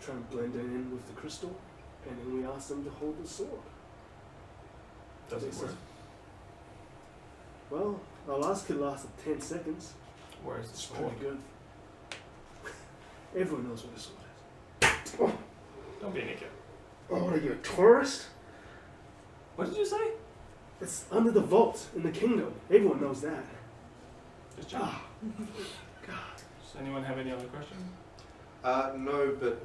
try and blend it in with the crystal, and then we ask them to hold the sword. Does it They work? say, well, our last kid lasted 10 seconds. Where's the It's sword? pretty good. Everyone knows what a sword is. Don't be an idiot. Oh, are you a tourist? What did you say? It's under the vault in the kingdom. Everyone knows that. Just joking. Ah, God. Does anyone have any other questions? No, but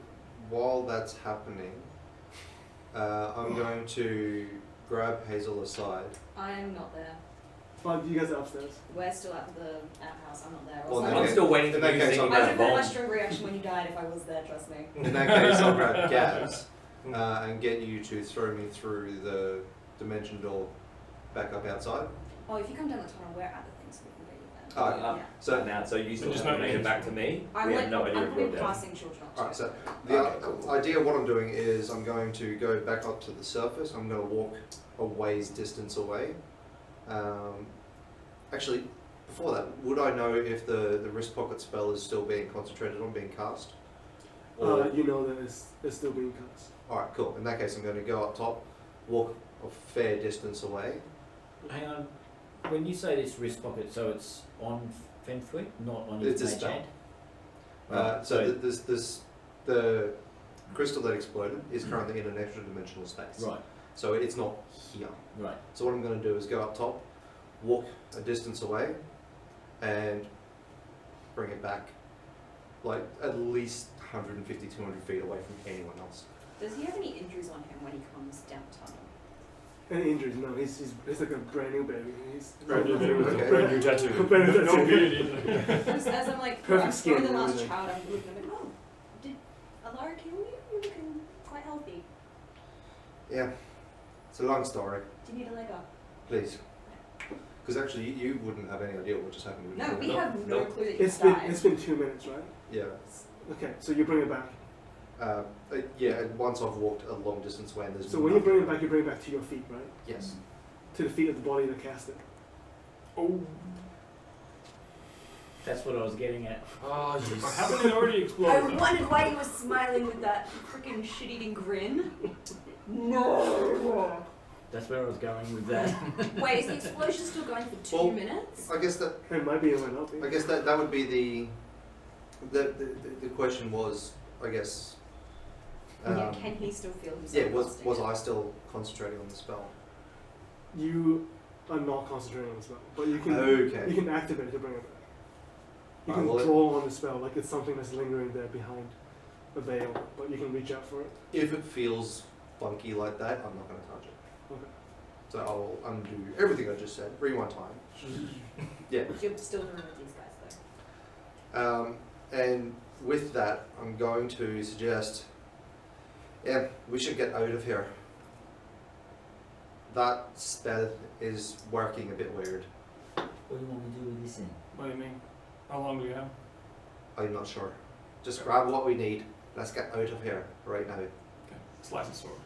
while that's happening, I'm going to grab Hazel aside. I'm not there. But you guys are upstairs. We're still at the outhouse. I'm not there. Well, Also, then- I'm still waiting for in that you case, singing I'll- I about would have had a much bomb. stronger reaction when you died if I was there. Trust me. In that case, I'll grab Gaz and get you to throw me through the dimension door back up outside. Oh, if you come down the tunnel, we're at the thing, so we can get you there. Oh, Yeah. So now, so you still just have to not make it me. back to me. I'm We like, have no idea I'm if probably you're there. passing children up to Alright, you. so the Okay, cool. idea of what I'm doing is I'm going to go back up to the surface. I'm going to walk a ways distance away. Actually, before that, would I know if the wrist pocket spell is still being concentrated on being cast? You know that it's still being cast. Alright, cool. In that case, I'm going to go up top, walk a fair distance away. Hang on. When you say this wrist pocket, so it's on Fenwick, not on his It's a mage spell. hand? The crystal that exploded is currently in an extra dimensional space. Right, So it's not here. right. So what I'm going to do is go up top, walk a distance away, and bring it back, like at least 150, 200 feet away from anyone else. Does he have any injuries on him when he comes down the tunnel? Any injuries? No, he's like a brand new baby. He's Brand new baby with Okay. a brand new tattoo. Brand new No tattoo. beard either. Just as I'm like, Perfect I'm skin throwing the and last everything. child, I'm looking at him, oh, did Alara kill you? You're looking quite healthy. Yeah, it's a long story, Do you need a leg up? please. Because actually, you wouldn't have any idea what just happened. would you? No, we have no nope. clue that you It's been died. 2 minutes, right? Yeah. Okay, so you bring it back. Yeah, once I've walked a long distance away and there's So when you bring it nothing- back, you bring it back to your feet, right? Yes. To the feet of the body that cast it. Oh, That's what I was getting at. Oh, you but haven't it already I exploded? wondered why you were smiling with that freaking shit-eating grin. No. That's where I was going with that. Wait, is the explosion still going for 2 Well, minutes? I guess that It might be, it might not be. I guess that would be the question was, I guess. Yeah, can he still feel himself? Yeah, was busting it? I still concentrating on the spell? You are not concentrating on the spell, but you can Okay. you can activate it to bring it back. You Alright, can well, draw on the spell like it's something that's lingering there behind a veil, but you can reach out for it. If it feels funky like that, I'm not going to touch it. Okay. So I'll undo everything I just said. Rewind time. Yeah. You're still doing with these guys though. And with that, I'm going to suggest, yeah, we should get out of here. That spell is working a bit weird. What do you want me to do with this then? What do you mean? How long do you have? I'm not sure. Just grab what we need. Let's get out of here right now. Okay. Slice the sword.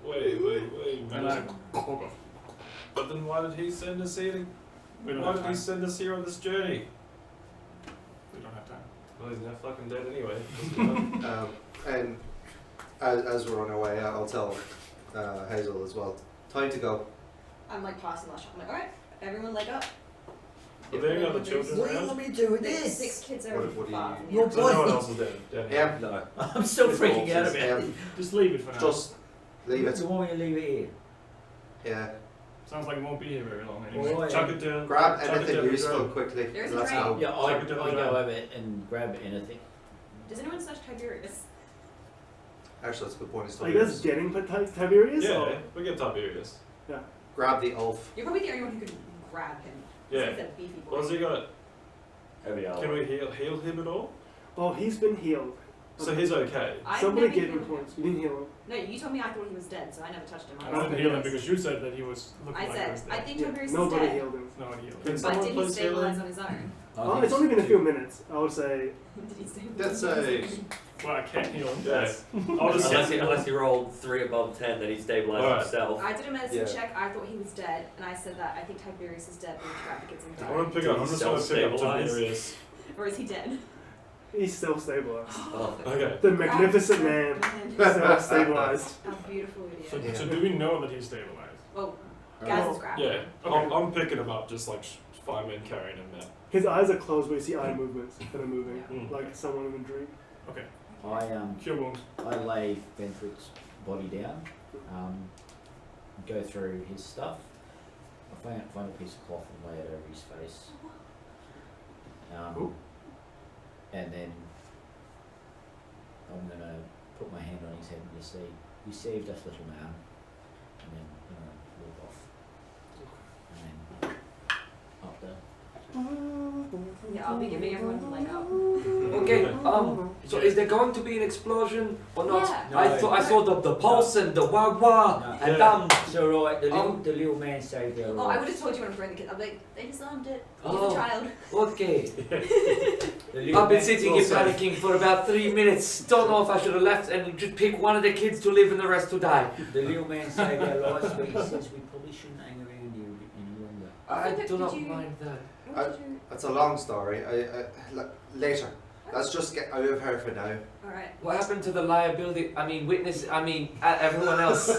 Wait. And I poke off. But then why did he send us here? We don't Why have did he time. send us here on this journey? We don't have time. Well, he's now fucking dead anyway. And as we're on our way, I'll tell Hazel as well. Time to go. I'm like passing the last shot. I'm like, alright, everyone leg up. Are there any other children What do you around? want me to do with There's this? 6 kids over What do you- 5. Your So no one boy. else is dead. Down here. Yeah, No. I'm still freaking out about it. Just leave it for now. just leave it. You want me to leave it here? Yeah. Sounds like it won't be here very long anyway. Alright. Chuck it down. Grab Chuck it anything down the useful drain. quickly. There's a Let's drain. go. Yeah, I Chuck it down the go drain. over it and grab anything. Does anyone search Tiberius? Actually, that's a good point. It's Are you guys getting Tiberius? Yeah, Or? we get Tiberius. Grab the elf. You're probably the only one who could grab him. Yeah. He's a beefy boy. What's he got? Heavy armor. Can we heal him at all? Oh, he's been healed. So he's okay. I Somebody never gave him healed points. You didn't heal him. No, you told me I thought he was dead, so I never touched him. I I, didn't Okay, heal him yes. because you said that he was looking like he said, was I dead. think Yeah, Tiberius is nobody dead. healed him. No one healed Can him. But someone did he please heal stabilize him? on his own? Oh, it's only been a few minutes. I would say. Did he stabilize That's on his a- own? Well, I can't heal him. Yeah. I'll just Unless he rolled 3 above 10, then he stabilized Alright. himself. I did a medicine Yeah. check. I thought he was dead, and I said that I think Tiberius is dead. But we tried to get some I want to died. pick up. Did I'm he just going to pick up self-stabilize? Tiberius. Or is he dead? He's still stabilized. Oh. Okay. The magnificent man. Still stabilized. A beautiful So, idiot. so do we know that he's stabilized? Well, Gaz is grabbing. Yeah. Okay. I'm picking him up, just like 5 men carrying him now. His eyes are closed, but you see eye movements that are moving, Yeah. Mm. like someone in a dream. Okay. Cure wounds. I lay Benford's body down, go through his stuff. I find a piece of cloth and lay it over his face. Cool. And then I'm gonna put my hand on his head and just say, "You saved us, little man," and then walk off. And then up there. Yeah, I'll be giving everyone a leg up. Okay, so is there going to be an explosion or not? Yeah. No. I saw the pulse and the wah wah No. and Yeah. It's alright, the little man saved their Oh, I lives. would have told you when I'm throwing the kid. I'm like, they disarmed it. He's Oh. a child. Okay. The little I've been man- sitting here panicking for about 3 minutes. Don't know if I should have left and just pick one of the kids to live and the rest to die. The little man saved their lives, but he says we probably shouldn't hang around here any longer. I Did do not you- mind that. What did you... That's a long story. Later. Let's just get out of here for now. Alright. What happened to the liability? Witness. Everyone else.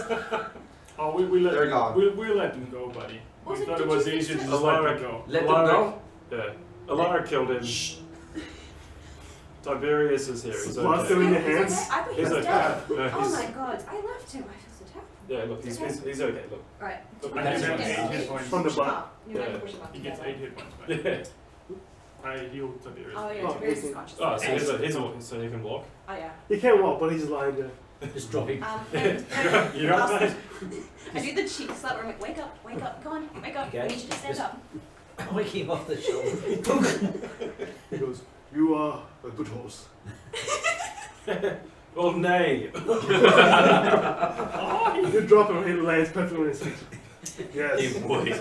Oh, we let They're them, gone. we let them go, buddy. We Also, thought did it was you easier to fix just it? let them go. Let them go. Yeah. Alara killed him. Tiberius is here. He's While okay. still in your He's hands. okay? I thought he He's was okay. dead. No, Oh he's, my god, I left him. I feel so terrible. yeah, look, he's okay. Look. Alright. Look, I I can can get get him. hit points. From the Push him butt. up. You know, Yeah. push him up He gets together. 8 hit points back. Yeah. I healed Tiberius. Oh yeah, Oh, Tiberius is okay. conscious. Oh, so he's a so he can walk. Oh yeah. He can't walk, but he's just lying there. Just drop him. And You know I'll- what I'm saying? I do the cheek slap where I'm like, wake up, come on, wake up. Okay. I need you to stand Just- up. Wake him off the shoulder. He goes, "You are a good horse." Well, nay. You drop him, he lands perfectly on his feet. Yes, He's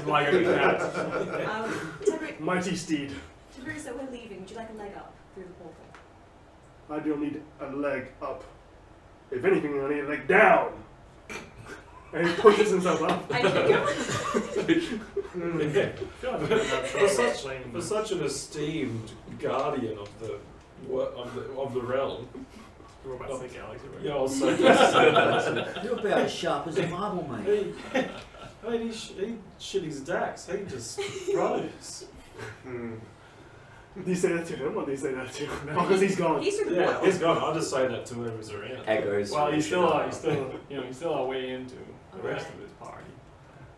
like a cat. mighty steed. Tiberius, so we're leaving. Would you like a leg up through the portal? I don't need a leg up. If anything, I need a leg down. And he pushes himself up. I kick him. Yeah. I feel like I'm gonna have trouble playing For this. such an esteemed guardian of the realm. We're about to say galaxy, right? Yeah, also. You're about as sharp as a marble, mate. He shit his dax. He just throws. Hmm. Do you say that to him or do you say that to him? Oh, because he's gone. He's through the Yeah, portal. he's gone. I'll just say that to whoever's around. Echoes. Well, he's still, Shit. he's still our way into the rest of his party.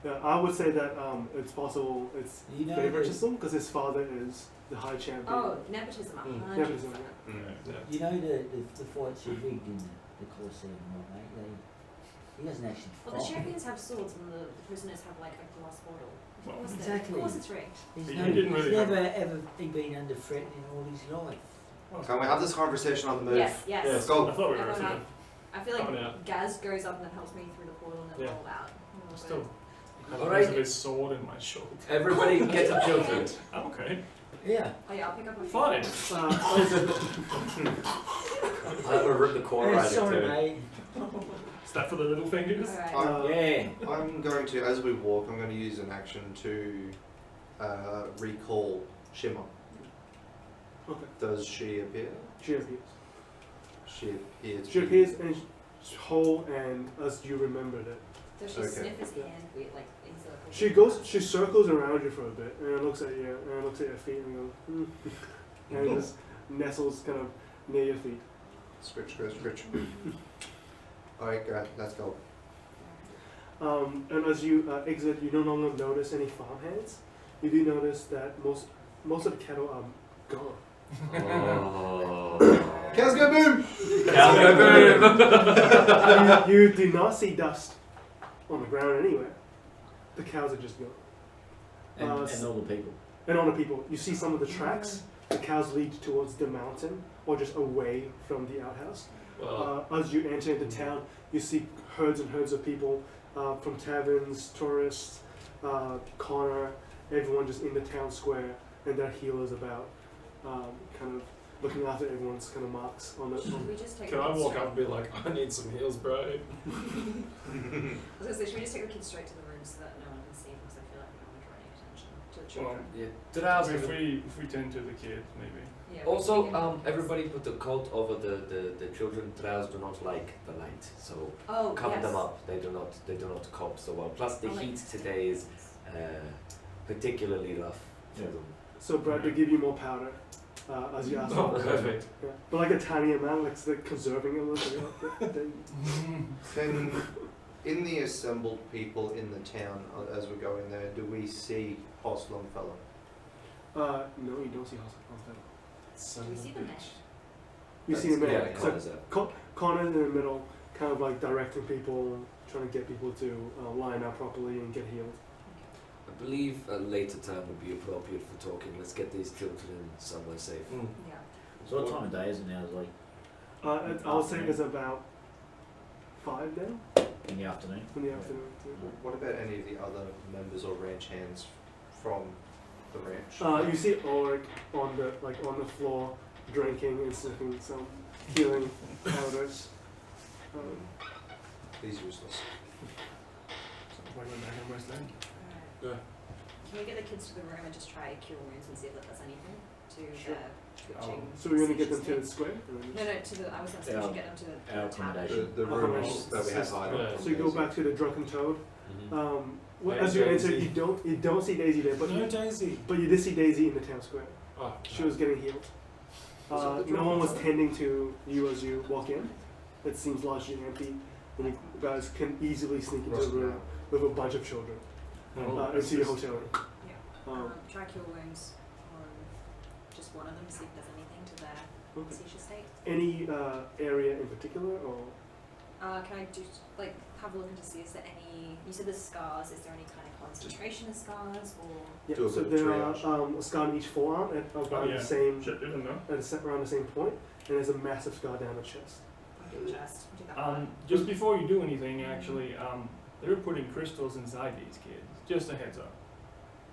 Yeah, I would say that it's possible it's You know, favoritism because his father is the high champion. Oh, nepotism, Mm. 100%. Nepotism, Hmm. Yeah. you know the fights are rigged in the Colosseum, right, mate? He doesn't actually Well, the fight. champions have swords and the prisoners have like a glass bottle. Well, Of course exactly. Of course it's rigged. He's, He no, didn't really he's have- never ever been under threat in all his life. Can we have this conversation on the move? Yes, yes. Yes. Go. I thought we were Everyone going up. I feel Coming like out. Gaz goes up and then helps me through the portal and then Yeah. roll out. Still. I Alright. have his sword in my shoulder. Everybody get the children. I'm okay. Yeah. Oh yeah, I'll pick up my Fine. I'm gonna rip the core Yeah, right sorry, into it. mate. Is that for the little fingers? Alright. Yeah. I'm going to, as we walk, I'm going to use an action to recall Shimmer. Okay. Does she appear? She appears. She appears. She appears and she's whole and as you remembered it. Does she Okay. sniff his Yeah. hand? Like in circles? She circles around you for a bit and then looks at you and then looks at your feet and goes, and just nestles kind of near your feet. Scritch, scritch, scritch. Alright, let's go. And as you exit, you no longer notice any farmhands. You do notice that most of the cattle are gone. Oh. Cows go boom! Cows go boom! You do not see dust on the ground anywhere. The cows are just gone. And, Uh, and all the people. And on the people, you see some of the tracks. The cows lead towards the mountain or just away from the outhouse. Well, As you enter into town, you see herds and herds of people from taverns, tourists, Connor, everyone just in the town square, and there are healers about, kind of looking after everyone's kind of marks on the. Should we just take can the I kids walk straight? up and be like, I need some heals, bro? I was gonna say, should we just take the kids straight to the room so that no one can see them? Because I feel like we don't want to draw any attention to the Well, children. Yeah. Did I ask if if we tend to the kids, maybe. Yeah, we also, can- everybody put the coat over the children. Trials do not like the light, so Oh, cover yes. them up. They do not cope so well. Plus the I like heat that. today is particularly rough for Yeah. them. So Brad, to give you more powder, as you asked Oh, for. perfect. Yeah. But like a tiny amount, like so they're conserving it a little bit. Then, in the assembled people in the town, as we're going there, do we see Hoss Longfellow? No, you don't see hospital. Do we see the mesh? You see him Yeah, there. So Connor's there. Connor's in the middle, kind of like directing people, trying to get people to line up properly and get healed. I believe a later time would be appropriate for talking. Let's get these children somewhere safe. Mm. Yeah. So what time of day is it now? It's like I would say it's about 5 now in the afternoon. in the afternoon. What about any of the other members or ranch hands from the ranch? You see Ulrich on the floor, drinking and sniffing some healing powders. He's useless. Sounds like we're back in West End. Alright. Can we get the kids to the room and just try cure wounds and see if that does anything to Sure. their twitching? So we're gonna get them seizure to the state? square. No, to the. I was gonna say we Our- should get them to the our tavern. accommodation. The rooms Oh, that we have hiding. Yeah. So you go back to the Drunken Toad. Hey, As you enter, Daisy. you don't see Daisy there, but No, Daisy. you did see Daisy in the town square. Oh, She was getting healed. Was it the No one was Drunken tending to you as you walk in. It seems largely empty, and you guys can easily sneak into the room with a bunch of children into your hotel room. Yeah. Um, Try cure wounds on just one of them, see if there's anything to their okay. seizure state. Any area in particular, or Can I do like have a look into see is there any? You said there's scars. Is there any kind of concentration of scars or? yeah? Do a So bit of there are triage. a scar on each forearm at around yeah. the same Shit, didn't know. around the same point, and there's a massive scar down the chest. Do just do that one. Just before you do anything, actually, they're putting crystals inside these kids. Just a heads up.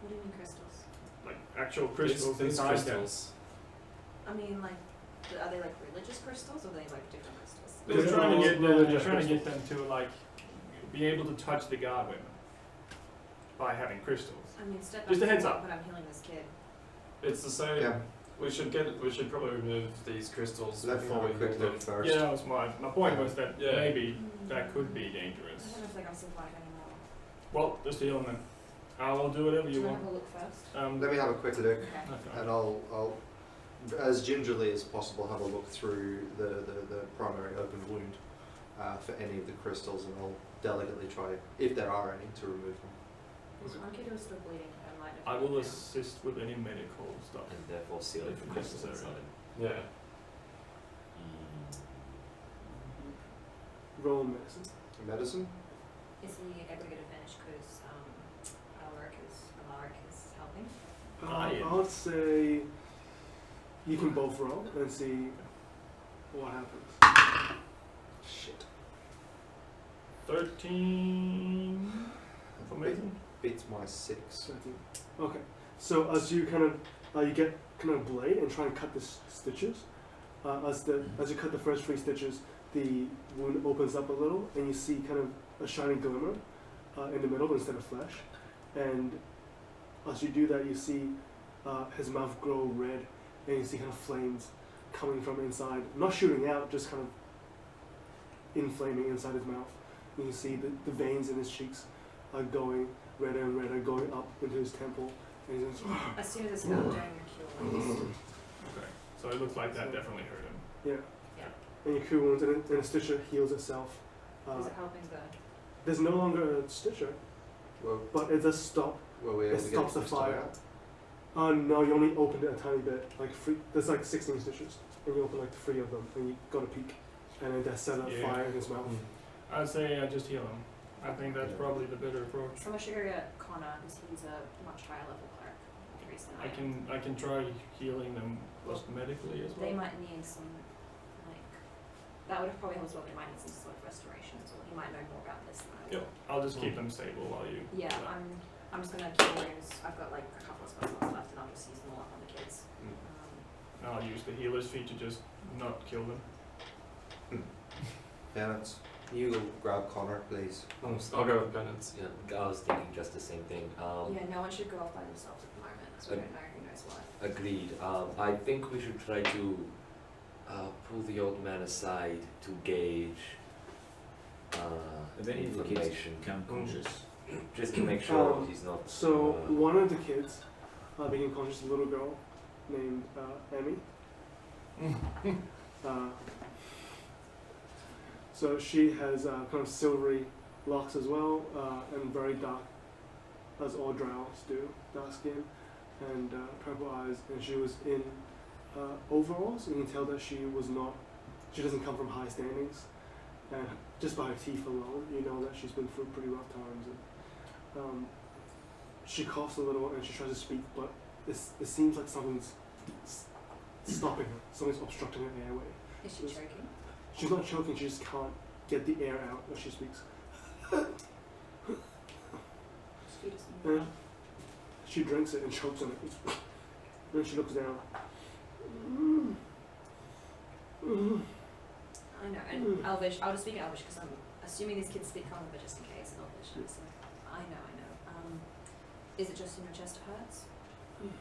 What do you mean crystals? Like actual crystals These inside crystals. I mean like, are they like religious crystals or are they like different crystals? them. They're They're trying to all get them. They're religious trying to get crystals. them to like be able to touch the guard women by having crystals. I mean, step Just a back heads forward, up. but I'm healing this kid. It's the same. Yeah. We should probably remove these crystals Let me before have a we quick heal look them. first. Yeah, that was my point was that Yeah. maybe that could be I dangerous. don't know if like I'm surviving anymore. Well, just heal them then. I'll do whatever Do you you want want. to have a look first? Let me have a quick look, Okay. Okay. and I'll as gingerly as possible have a look through the primary open wound for any of the crystals, and I'll delicately try, if there are any, to remove them. There's one kid who's still bleeding and might have I will fallen down. assist with any medical stuff. And therefore seal it If for crystals necessary. inside. Yeah. Roll medicine. Medicine? Is he able to get advantage because Alaric is helping? Yeah. I would say you can both roll and see what happens. Shit. 13 for medicine. Beats my 6. 13. Okay. So as you kind of you get kind of blade and try and cut the stitches, as you cut the first 3 stitches, the wound opens up a little, and you see kind of a shiny glimmer in the middle instead of flesh. And as you do that, you see his mouth grow red, and you see kind of flames coming from inside, not shooting out, just kind of inflaming inside his mouth. And you see the veins in his cheeks are going redder and redder, going up into his temple. And he's just, As soon as it's done doing your cure wounds. Okay. So it looks like that definitely hurt him. yeah. Yeah. And your cure wounds, and a stitcher heals itself. Is it helping the? There's no longer a stitcher, Well, but it does stop. were we It able to get stops the crystal fire. out? No, you only opened it a tiny bit. There's like 16 stitches, and you open like 3 of them, and you got a peek, and then that set a Yeah. fire in his mouth. I'd say just heal him. I think that's probably the better approach. So I'm gonna sugar get Connor because he's a much higher level cleric. The reason I can try healing them just medically as well. They might need some like that would have probably helped as well, but it might need some sort of restoration as well. He might know more about this than I do. Yep. I'll just keep them stable while you. Yeah, do that. I'm just gonna cure wounds. I've got like a couple of spells left, and I'll just use them all up on the kids. Mm. And I'll use the healer's feat to just not kill them. Yeah, that's. You grab Connor, please. I'll go with penance. Yeah, I was thinking just the same thing. Yeah, no one should go off by themselves at the moment, because we don't know who knows what. Agreed. I think we should try to pull the old man aside to gauge If any of the kids information, become conscious, just to make sure Um, he's not. So one of the kids became conscious, a little girl named Emmy. So she has kind of silvery locks as well, and very dark, as all drows do, dark skin, and purple eyes. And she was in overalls, and you can tell that she doesn't come from high standings. And just by her teeth alone, you know that she's been through pretty rough times. And, she coughs a little and she tries to speak, but it seems like something's stopping her. Something's obstructing her airway. Is she choking? She's not choking, she just can't get the air out when she speaks. She just And she drinks it and chokes on it. Then she looks down. I know, and Elvish, I'll just speak in Elvish because I'm assuming these kids speak common, but just in case, Elvish. So I know. Is it just in your chest it hurts? In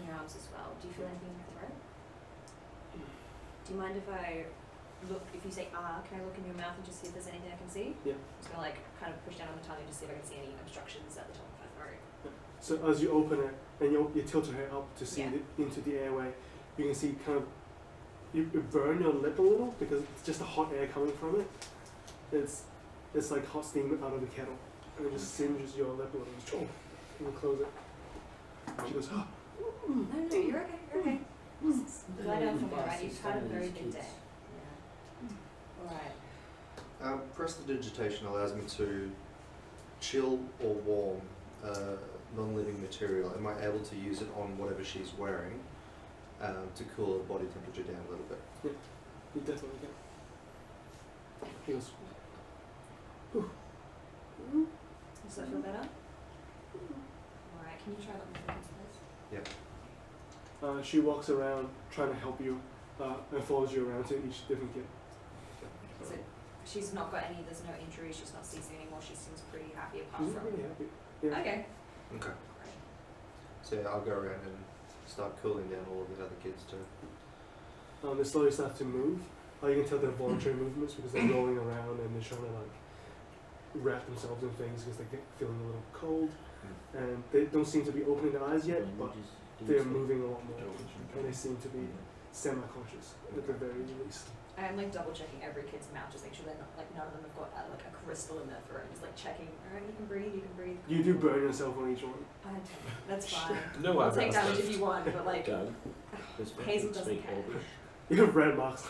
your arms as well. Do you feel anything in your throat? Do you mind if I look, if you say can I look in your mouth and just see if there's anything I can see? Yeah. I'm just gonna like kind of push down on the tongue and just see if I can see any obstructions at the top of her throat. So as you open it and you tilt her head up to see Yeah. into the airway, you can see kind of you burn your lip a little because it's just the hot air coming from it. It's like hot steam out of the kettle, and it just singes your lip a little. Just, and you close it. She goes, No, you're okay. You're okay. Just lie down for me, alright? You've had a very big day. Yeah. Alright. Prestidigitation allows me to chill or warm non-living material. Am I able to use it on whatever she's wearing to cool her body temperature down a little bit? you definitely can. He goes, Does that feel better? Alright, can you try that with the kids, please? she walks around trying to help you and follows you around to each different kid. Is it she's not got any. There's no injuries. She's not seizing anymore. She seems pretty happy apart She's from. really happy. Yeah. Okay. Okay. Great. So yeah, I'll go around and start cooling down all of the other kids too. They slowly start to move. You can tell they're voluntary movements because they're rolling around and they're trying to like wrap themselves in things because they're feeling a little cold. And they don't seem to be opening their eyes yet, but they're moving a lot more. And they seem to be semi-conscious at the very least. I'm like double checking every kid's mouth, just make sure they're not like none of them have got like a crystal in their throat. Just like checking. All right, you can breathe. You can breathe. You do burn yourself on each one. That's fine. No I'll eyebrows. take damage if you want, but like Go. Hazel doesn't care. You have red marks,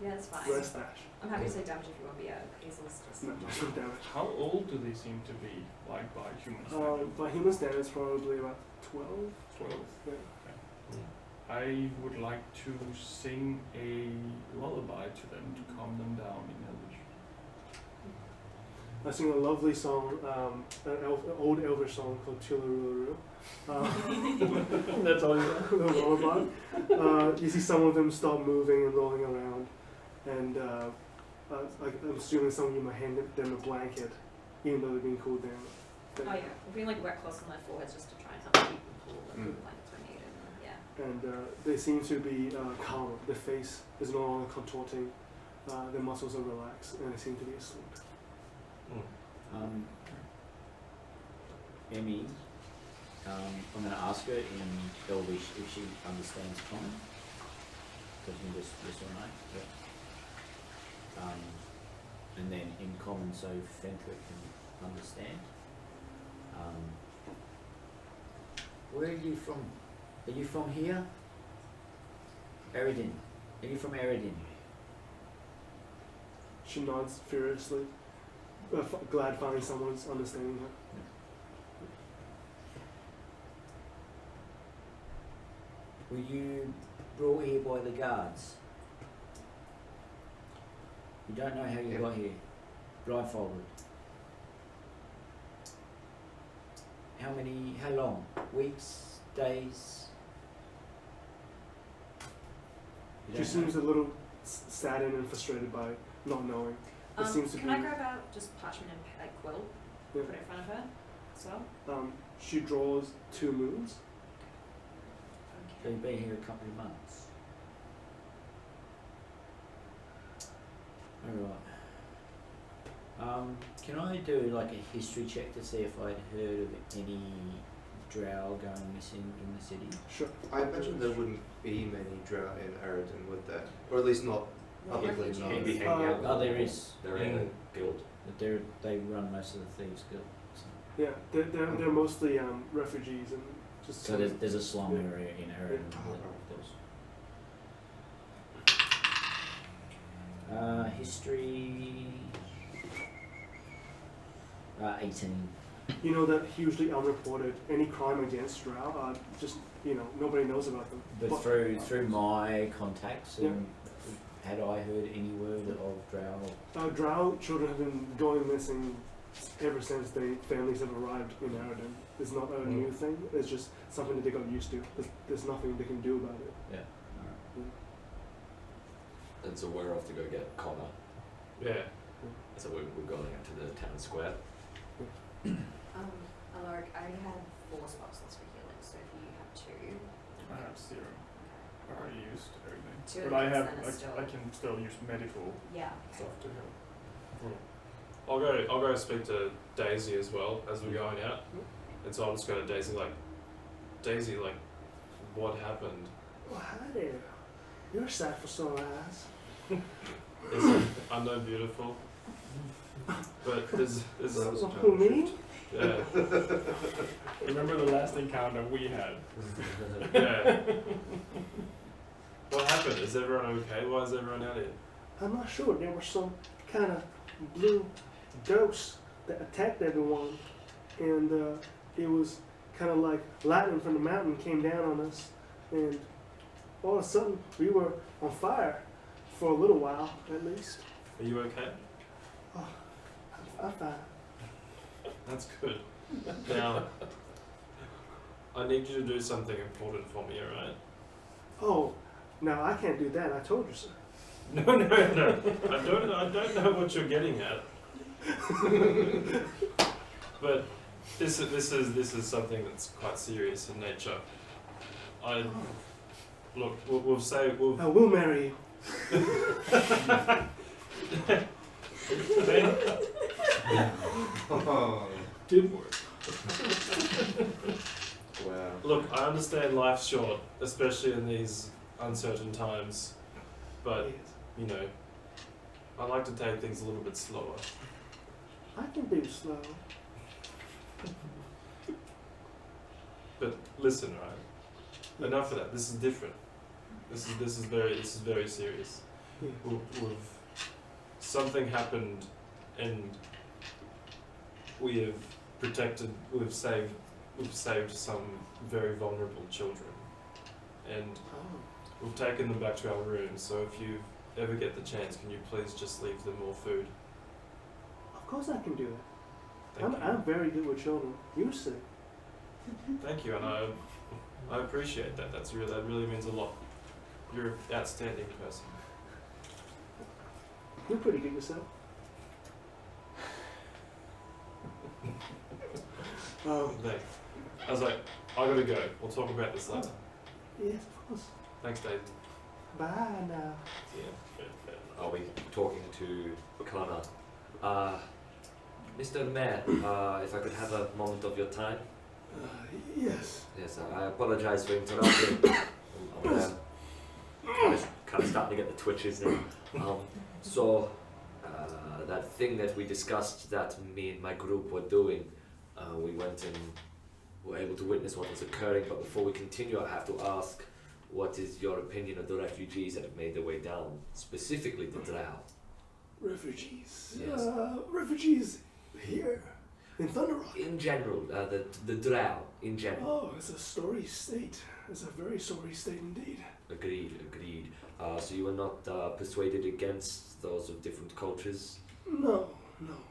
Yeah, it's fine. red stash. I'm happy to take damage if you want, but yeah, Hazel's just. No, no damage. How old do they seem to be, like by human standards? By human standards, probably about 12. 12. Yeah. I would like to sing a lullaby to them to calm them down in Elvish. I sing a lovely song, an old Elvish song called Tularuru. That's all you know? The lullaby. You see some of them start moving and rolling around, and I'm assuming some of you might hand them a blanket, even though they're being cooled down. Oh yeah, we're being like wet cloths on their foreheads just to try and help keep them cool. Like the blankets when needed. Yeah. And they seem to be calmer. Their face is no longer contorting. Their muscles are relaxed, and they seem to be asleep. Emmy, I'm going to ask her in Elvish if she understands common. Because you can just yes or no. Yep. And then in common, so Fentric can understand. Where are you from? Are you from here? Eridin. Are you from Eridin? She nods furiously, glad finding someone's understanding her. Were you brought here by the guards? You don't know how you got here. Blindfolded. How long? Weeks? Days? You She don't seems know? a little saddened and frustrated by not knowing. It seems to Can be. I grab out just parchment and like quill, Yeah. put it in front of her as well? She draws 2 moons. So you've been here a couple of months. Alright. Can I do like a history check to see if I'd heard of any drow going missing in the city? Sure. I imagine there wouldn't be many drow in Aridin, would there? Or at least not publicly refugees. known. Maybe hanging out. Oh, there is. They're in a guild. But they run most of the thieves' guild. So, Yeah, they're mostly refugees and just. so there's a slum Yeah. area in Erin. History. 18. You know that hugely unreported. Any crime against drow are just nobody knows about them. But through my contacts, had I heard any word of drow? Drow children have been going missing ever since their families have arrived in Aridin. It's not a new thing. It's just something that they got used to. There's nothing they can do about it. Yeah. And so we're off to go get Connor. Yeah. So we're going out to the town square. Alaric, I already have 4 spot slots for healing, so if you have 2. I have 0. I already used everything. 2 But I of have these then are still. I can still use medical Yeah. stuff to help. I'll go speak to Daisy as well as we're going out. And so I'll just go to Daisy Daisy, what happened? Oh, hi there. You're a sight for sore eyes. I know beautiful. But is That was Who, me? yeah. Remember the last encounter we had? Yeah. What happened? Is everyone okay? Why is everyone out here? I'm not sure. There was some kind of blue ghost that attacked everyone, and it was kind of like lightning from the mountain came down on us, and all of a sudden we were on fire for a little while, at least. Are you okay? I'm fine. That's good. Now, I need you to do something important for me, alright? Oh, no, I can't do that. I told you so. No. I don't know what you're getting at. But this is something that's quite serious in nature. Look, we'll say I will marry you. Did work. Wow. Look, I understand life's short, especially in these uncertain times, but Yes. you know, I like to take things a little bit slower. I can be slow. But listen, right? Enough of that. This is different. This is very serious. Yeah. We've something happened, and we have protected. We've saved some very vulnerable children, and Oh. we've taken them back to our rooms. So if you ever get the chance, can you please just leave them more food? Of course I can do that. Thank you. I'm very good with children. You see. Thank you, and I appreciate that. That really means a lot. You're an outstanding person. You're pretty good yourself. Thanks. I was like, I gotta go. We'll talk about this later. Yes, of course. Thanks, Dave. Bye now. Yeah. Are we talking to Connor? Mr. Mayor, if I could have a moment of your time. Yes. Yes, I apologize for interrupting. I'm kind of starting to get the twitches now. So, that thing that we discussed that me and my group were doing, we went and were able to witness what was occurring, but before we continue, I have to ask, what is your opinion of the refugees that have made their way down, specifically the Drow? Refugees. Yes. Refugees here in Thunder Rock. In general, the Drow, in general. Oh, it's a sorry state. It's a very sorry state indeed. Agreed. So you were not persuaded against those of different cultures? No.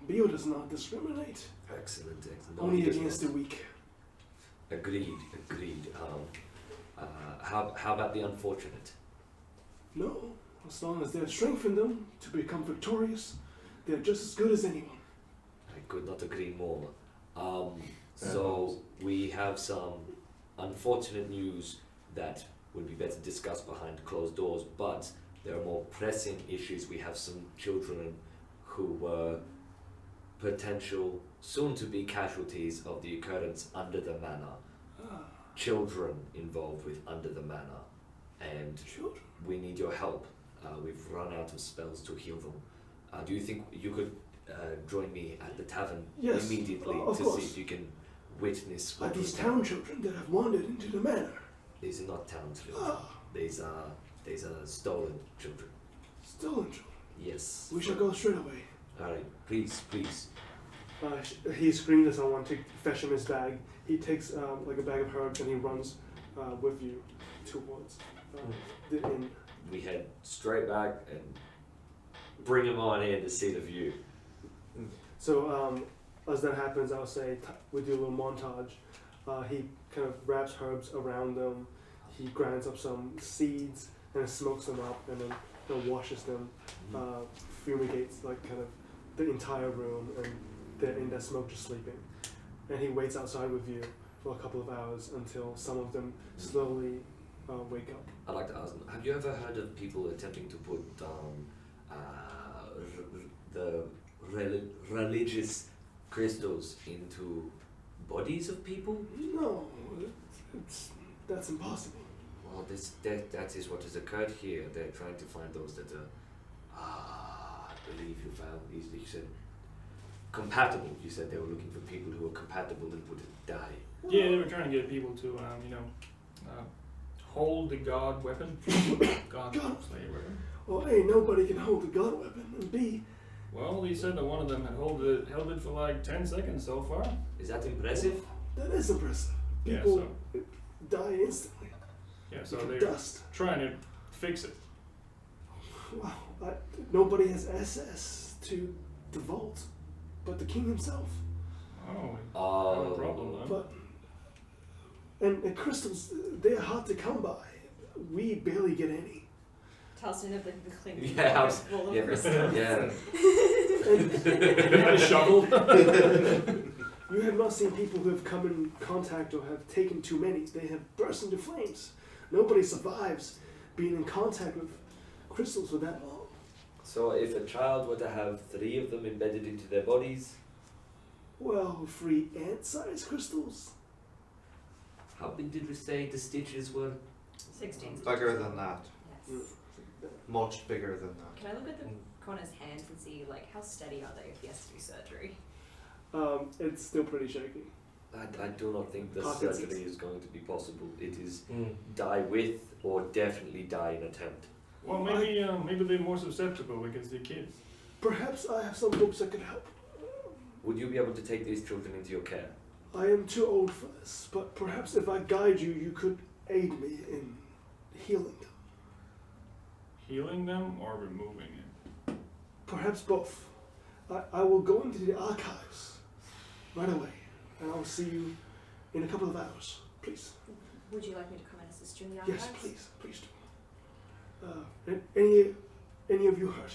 Bio does not discriminate. Excellent. Only against the weak. Agreed. How about the unfortunate? No. As long as they have strengthened them to become victorious, they're just as good as anyone. I could not agree more. So we have some unfortunate news that would be better discussed behind closed doors, but there are more pressing issues. We have some children who were potential soon-to-be casualties of the occurrence under the manor. Children involved with under the manor, and Children? we need your help. We've run out of spells to heal them. Do you think you could join me at the tavern Yes, immediately of to course. see if you can witness Are what these was town children that have wandered into the manor? These are not town children. Ah, These are stolen children. stolen children. Yes. We shall go straight away. Alright, please. He screams at someone to fetch him his bag. He takes like a bag of herbs and he runs with you towards the inn. We head straight back and bring him on in to see the view. So as that happens, I'll say we do a little montage. He kind of wraps herbs around them. He grinds up some seeds and smokes them up, and then washes them, fumigates like kind of the entire room, and they're in that smoke just sleeping. And he waits outside with you for a couple of hours until some of them slowly wake up. I'd like to ask, have you ever heard of people attempting to put the religious crystals into bodies of people? No, that's impossible. Well, that is what has occurred here. They're trying to find those that are, I believe you found, you said, compatible. You said they were looking for people who were compatible and wouldn't die. Yeah, they were trying to get people to, hold the god weapon. God slayer weapon. Well, A, nobody can hold a god weapon, and B, Well, he said that one of them had held it for like 10 seconds so far. Is that impressive? that is impressive. Yeah, People die instantly. Yeah, so Like they're dust. trying to fix it. Wow, nobody has access to the vault but the king himself. Oh, no problem then. But and crystals, they're hard to come by. We barely get any. Taliesin of the clean. Yeah, full of yeah, crystals. yeah. You had a shovel. You have not seen people who have come in contact or have taken too many. They have burst into flames. Nobody survives being in contact with crystals for that long. So if a child were to have 3 of them embedded into their bodies, Well, 3 ant-sized crystals? how big did we say the stitches were? 16. Bigger than that. Yes. Much bigger than that. Can I look at the Connor's hands and see like how steady are they if he has to do surgery? It's still pretty shaky. I do not think the Parkinson's. surgery is going to be possible. It is Mm. die with or definitely die in attempt. Well, maybe they're more susceptible against the kids. Perhaps I have some books that could help. Would you be able to take these children into your care? I am too old for this, but perhaps if I guide you, you could aid me in healing them. Healing them or removing it? Perhaps both. I will go into the archives right away, and I'll see you in a couple of hours. Please. Would you like me to come and assist you in the Yes, archives? please do. Any of you hurt?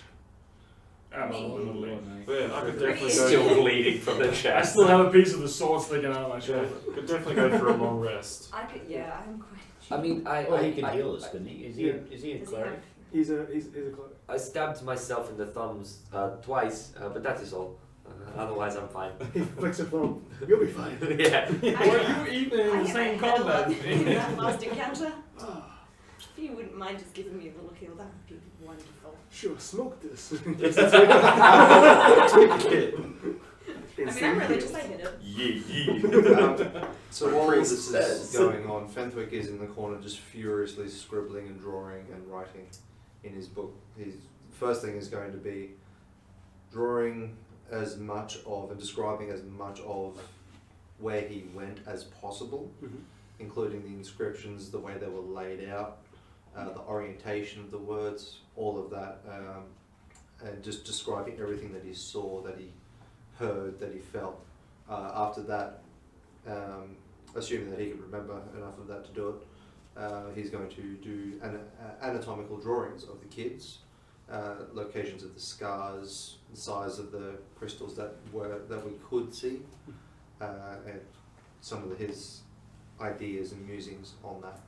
Absolutely. Yeah, I could Pretty definitely Still go. bleeding from the I chest. still have a piece of the sword sticking out of my Yeah, shoulder. could definitely go for a long rest. I could. Yeah, I'm quite. I mean, Well, he can I, heal us, couldn't he? Is he? Yeah. Is he a Does he cleric? have- He's a cleric. I stabbed myself in the thumbs twice, but that is all. Otherwise, I'm fine. He flicks a thumb. You'll be fine. Yeah. Were you even in I the same had a combat? lot in that last encounter. Ah, If you wouldn't mind just giving me a little heal, that would be wonderful. sure, smoke this. I mean, I'm religious. I hit it. So while Priest this says. is going on, Fenthwick is in the corner just furiously scribbling and drawing and writing in his book. His first thing is going to be drawing as much of and describing as much of where he went as possible, including the inscriptions, the way they were laid out, the orientation of the words, all of that, and just describing everything that he saw, that he heard, that he felt. After that, assuming that he could remember enough of that to do it, he's going to do anatomical drawings of the kids, locations of the scars, the size of the crystals that we could see, and some of his ideas and musings on that.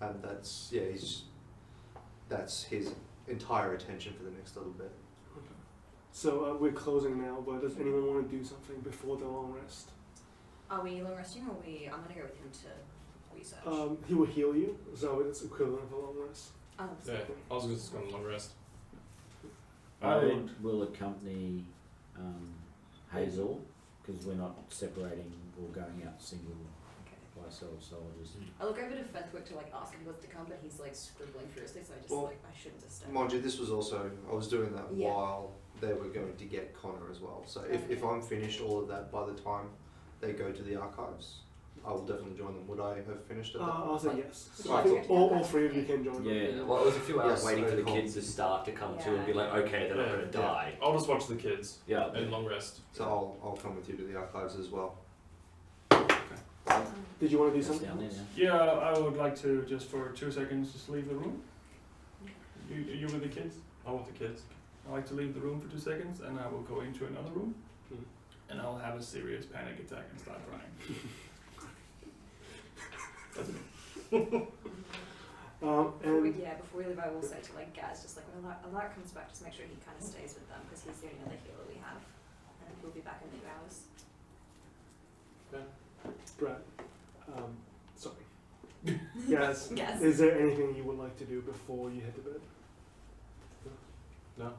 And that's his entire attention for the next little bit. So we're closing now, but does anyone want to do something before the long rest? Are we long resting or are we? I'm gonna go with him to research. He will heal you, so it's equivalent of a long rest. Yeah, I was just going to long rest. I will accompany Hazel because we're not separating or going out single Okay. by ourselves. So I'll just. I look over to Fenthwick to like ask him what's to come, but he's like scribbling furiously, so I just Well, like I shouldn't disturb. Mind you, this was also, I was doing that Yeah. while they were going to get Connor as well. So if I'm finished all of that by the time they go to the archives, I will definitely join them. Would I have finished at that? I'll say yes. Would So you I like to think go to the all archives? 3 of you can join. Yeah. them. Well, it was a few hours Yes, waiting for the cool. kids to start to come to and be Yeah. like, okay, they're not going to die. I'll just watch the kids Yeah. and long rest. So I'll come with you to the archives as well. Did you want to do That's something? down there now. Yeah, I would like to just for 2 seconds just leave the room. You with the kids? I want the kids. I like to leave the room for 2 seconds, and I will go into another room, Mhm. and I'll have a serious panic attack and start crying. That's it. Before we leave, I will say to like Gaz, just like when Alaric comes back, just make sure he kind of stays with them because he's the only other healer we have, and he'll be back in 2 hours. Brad, sorry. Yes. Yes. Is there anything you would like to do before you head to bed? No.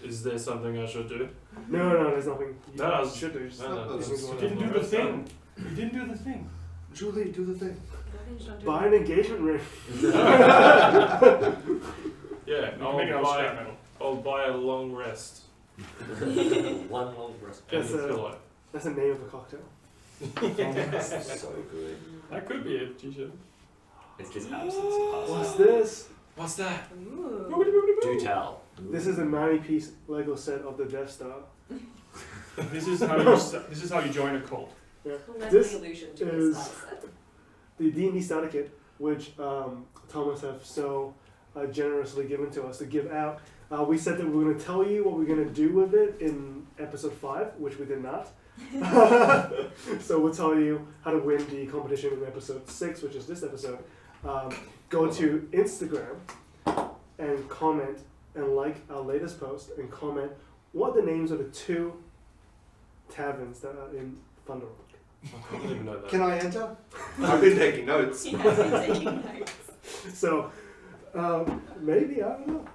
Is there something I should do? No, there's nothing you No, I was- should do. Just no, this that's- is You what didn't I'm do doing. the thing. You didn't do the thing. Julie, do the thing. Don't do Buy it. an engagement ring. Yeah, You can make it out of scrap metal. I'll buy a long rest One long rest. and That's a a- pillow. That's the name of the cocktail. So good. That could be it, G-Shit. It's just absence of pasta. What's this? What's that? Ooh. Do tell. This is a 90-piece Lego set of the Death Star. This is how you join a cult. Yeah. Let's This the illusion to is the starter set. the D&D starter kit, which Thomas have so generously given to us to give out. We said that we were going to tell you what we're going to do with it in episode 5, which we did not. So we'll tell you how to win the competition in episode 6, which is this episode. Go to Instagram and comment and like our latest post and comment what are the names of the 2 taverns that are in Thunder Rock. I didn't even know that. Can I enter? I've been taking notes. He has been taking notes. So maybe, I don't know.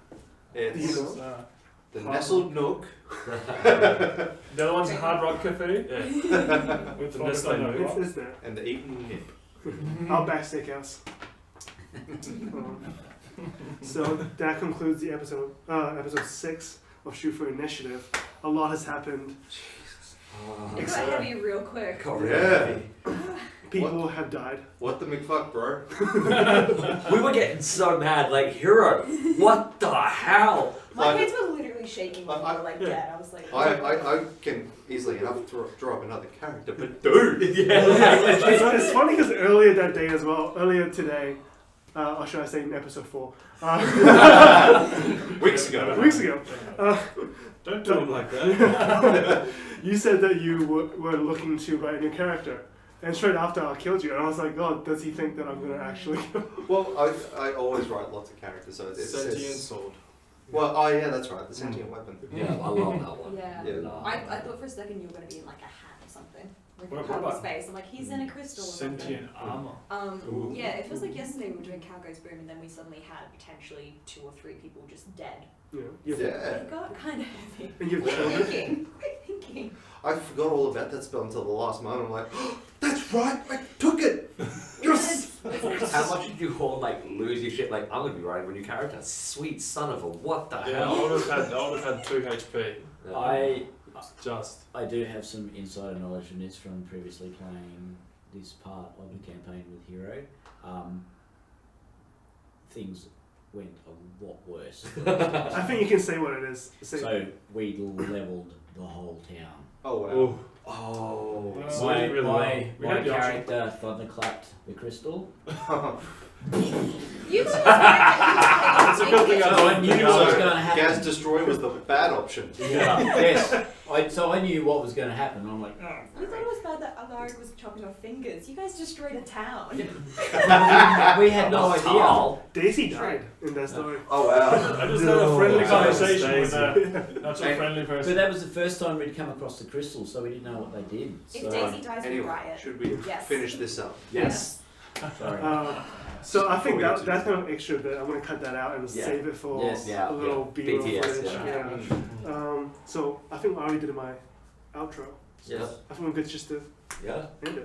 It's You know? It's, the nestled nook. the other one's Hard Rock Cafe. Yeah. With The Thunder Nestle Thunder Nook. Rock. It's there. And the Eaton Nip. Outback Steakhouse. So that concludes the episode 6 of Shoot for Initiative. A lot has happened. It got heavy real quick. Yeah. People have died. What the McFuck, bro? We were getting so mad, like, hero, what the hell? My Like- hands were literally shaking when I- we were like dead. I was like, I can easily enough draw up another character, but dude! It's funny because earlier that day as well, earlier today, or should I say in episode 4, Weeks ago. weeks ago, Don't do him like that. you said that you were looking to write a new character. And straight after I killed you, and I was like, God, does he think that I'm going to actually kill? Well, I always write lots of characters, so it's Sentient sword. well, oh yeah, that's right, the sentient weapon. Yeah, I love that one. yeah. Yeah. No. I thought for a second you were going to be in like a hat or something. Like What a part of about- space. I'm like, he's in a crystal or something. Sentient armor. Ooh. Yeah, it feels like yesterday we were doing Cow Goes Boom and then we suddenly had potentially 2 or 3 people just dead. You know, you've, Yeah. It got kind of heavy. And you've We're children. thinking. I forgot all about that spell until the last moment. I'm like, oh, that's right, I took it! Yes! How much did you all like lose your shit? Like, I'm gonna be writing a new character. Sweet son of a what the Yeah, I hell? would have had 2 HP. I do have some insider knowledge from this from previously playing this part of the campaign with Hero. Things went a lot worse. I think you can say what it is. Say, So we leveled the whole town. Oh wow. Ooh. Oh. Well, So we did really well. We My had the option. character thunderclapped the crystal. You It's a good thing So I knew what was So, going to happen. Gas Destroy was the bad option. Yeah, yes. So I knew what was going to happen. I'm like, oh. You thought it was bad that Alaric was chopping off fingers. You guys destroyed a town. We had no idea. Tall. Daisy died in that story. Oh wow. I just had a friendly No. conversation with Stacy. a not so friendly But person. that was the first time we'd come across the crystal, so we didn't know what they did. If So, Daisy dies, we Anyway, riot. should we Yes. finish this up? Yes. sorry. So I think Before we that's get to- kind of extra bit. I'm going to cut that out and Yeah. save it for Yes, yeah, a little yeah. B-roll BTS, footage. yeah. So I think I already did my outro. Yes. I think we're good just to Yeah. end it.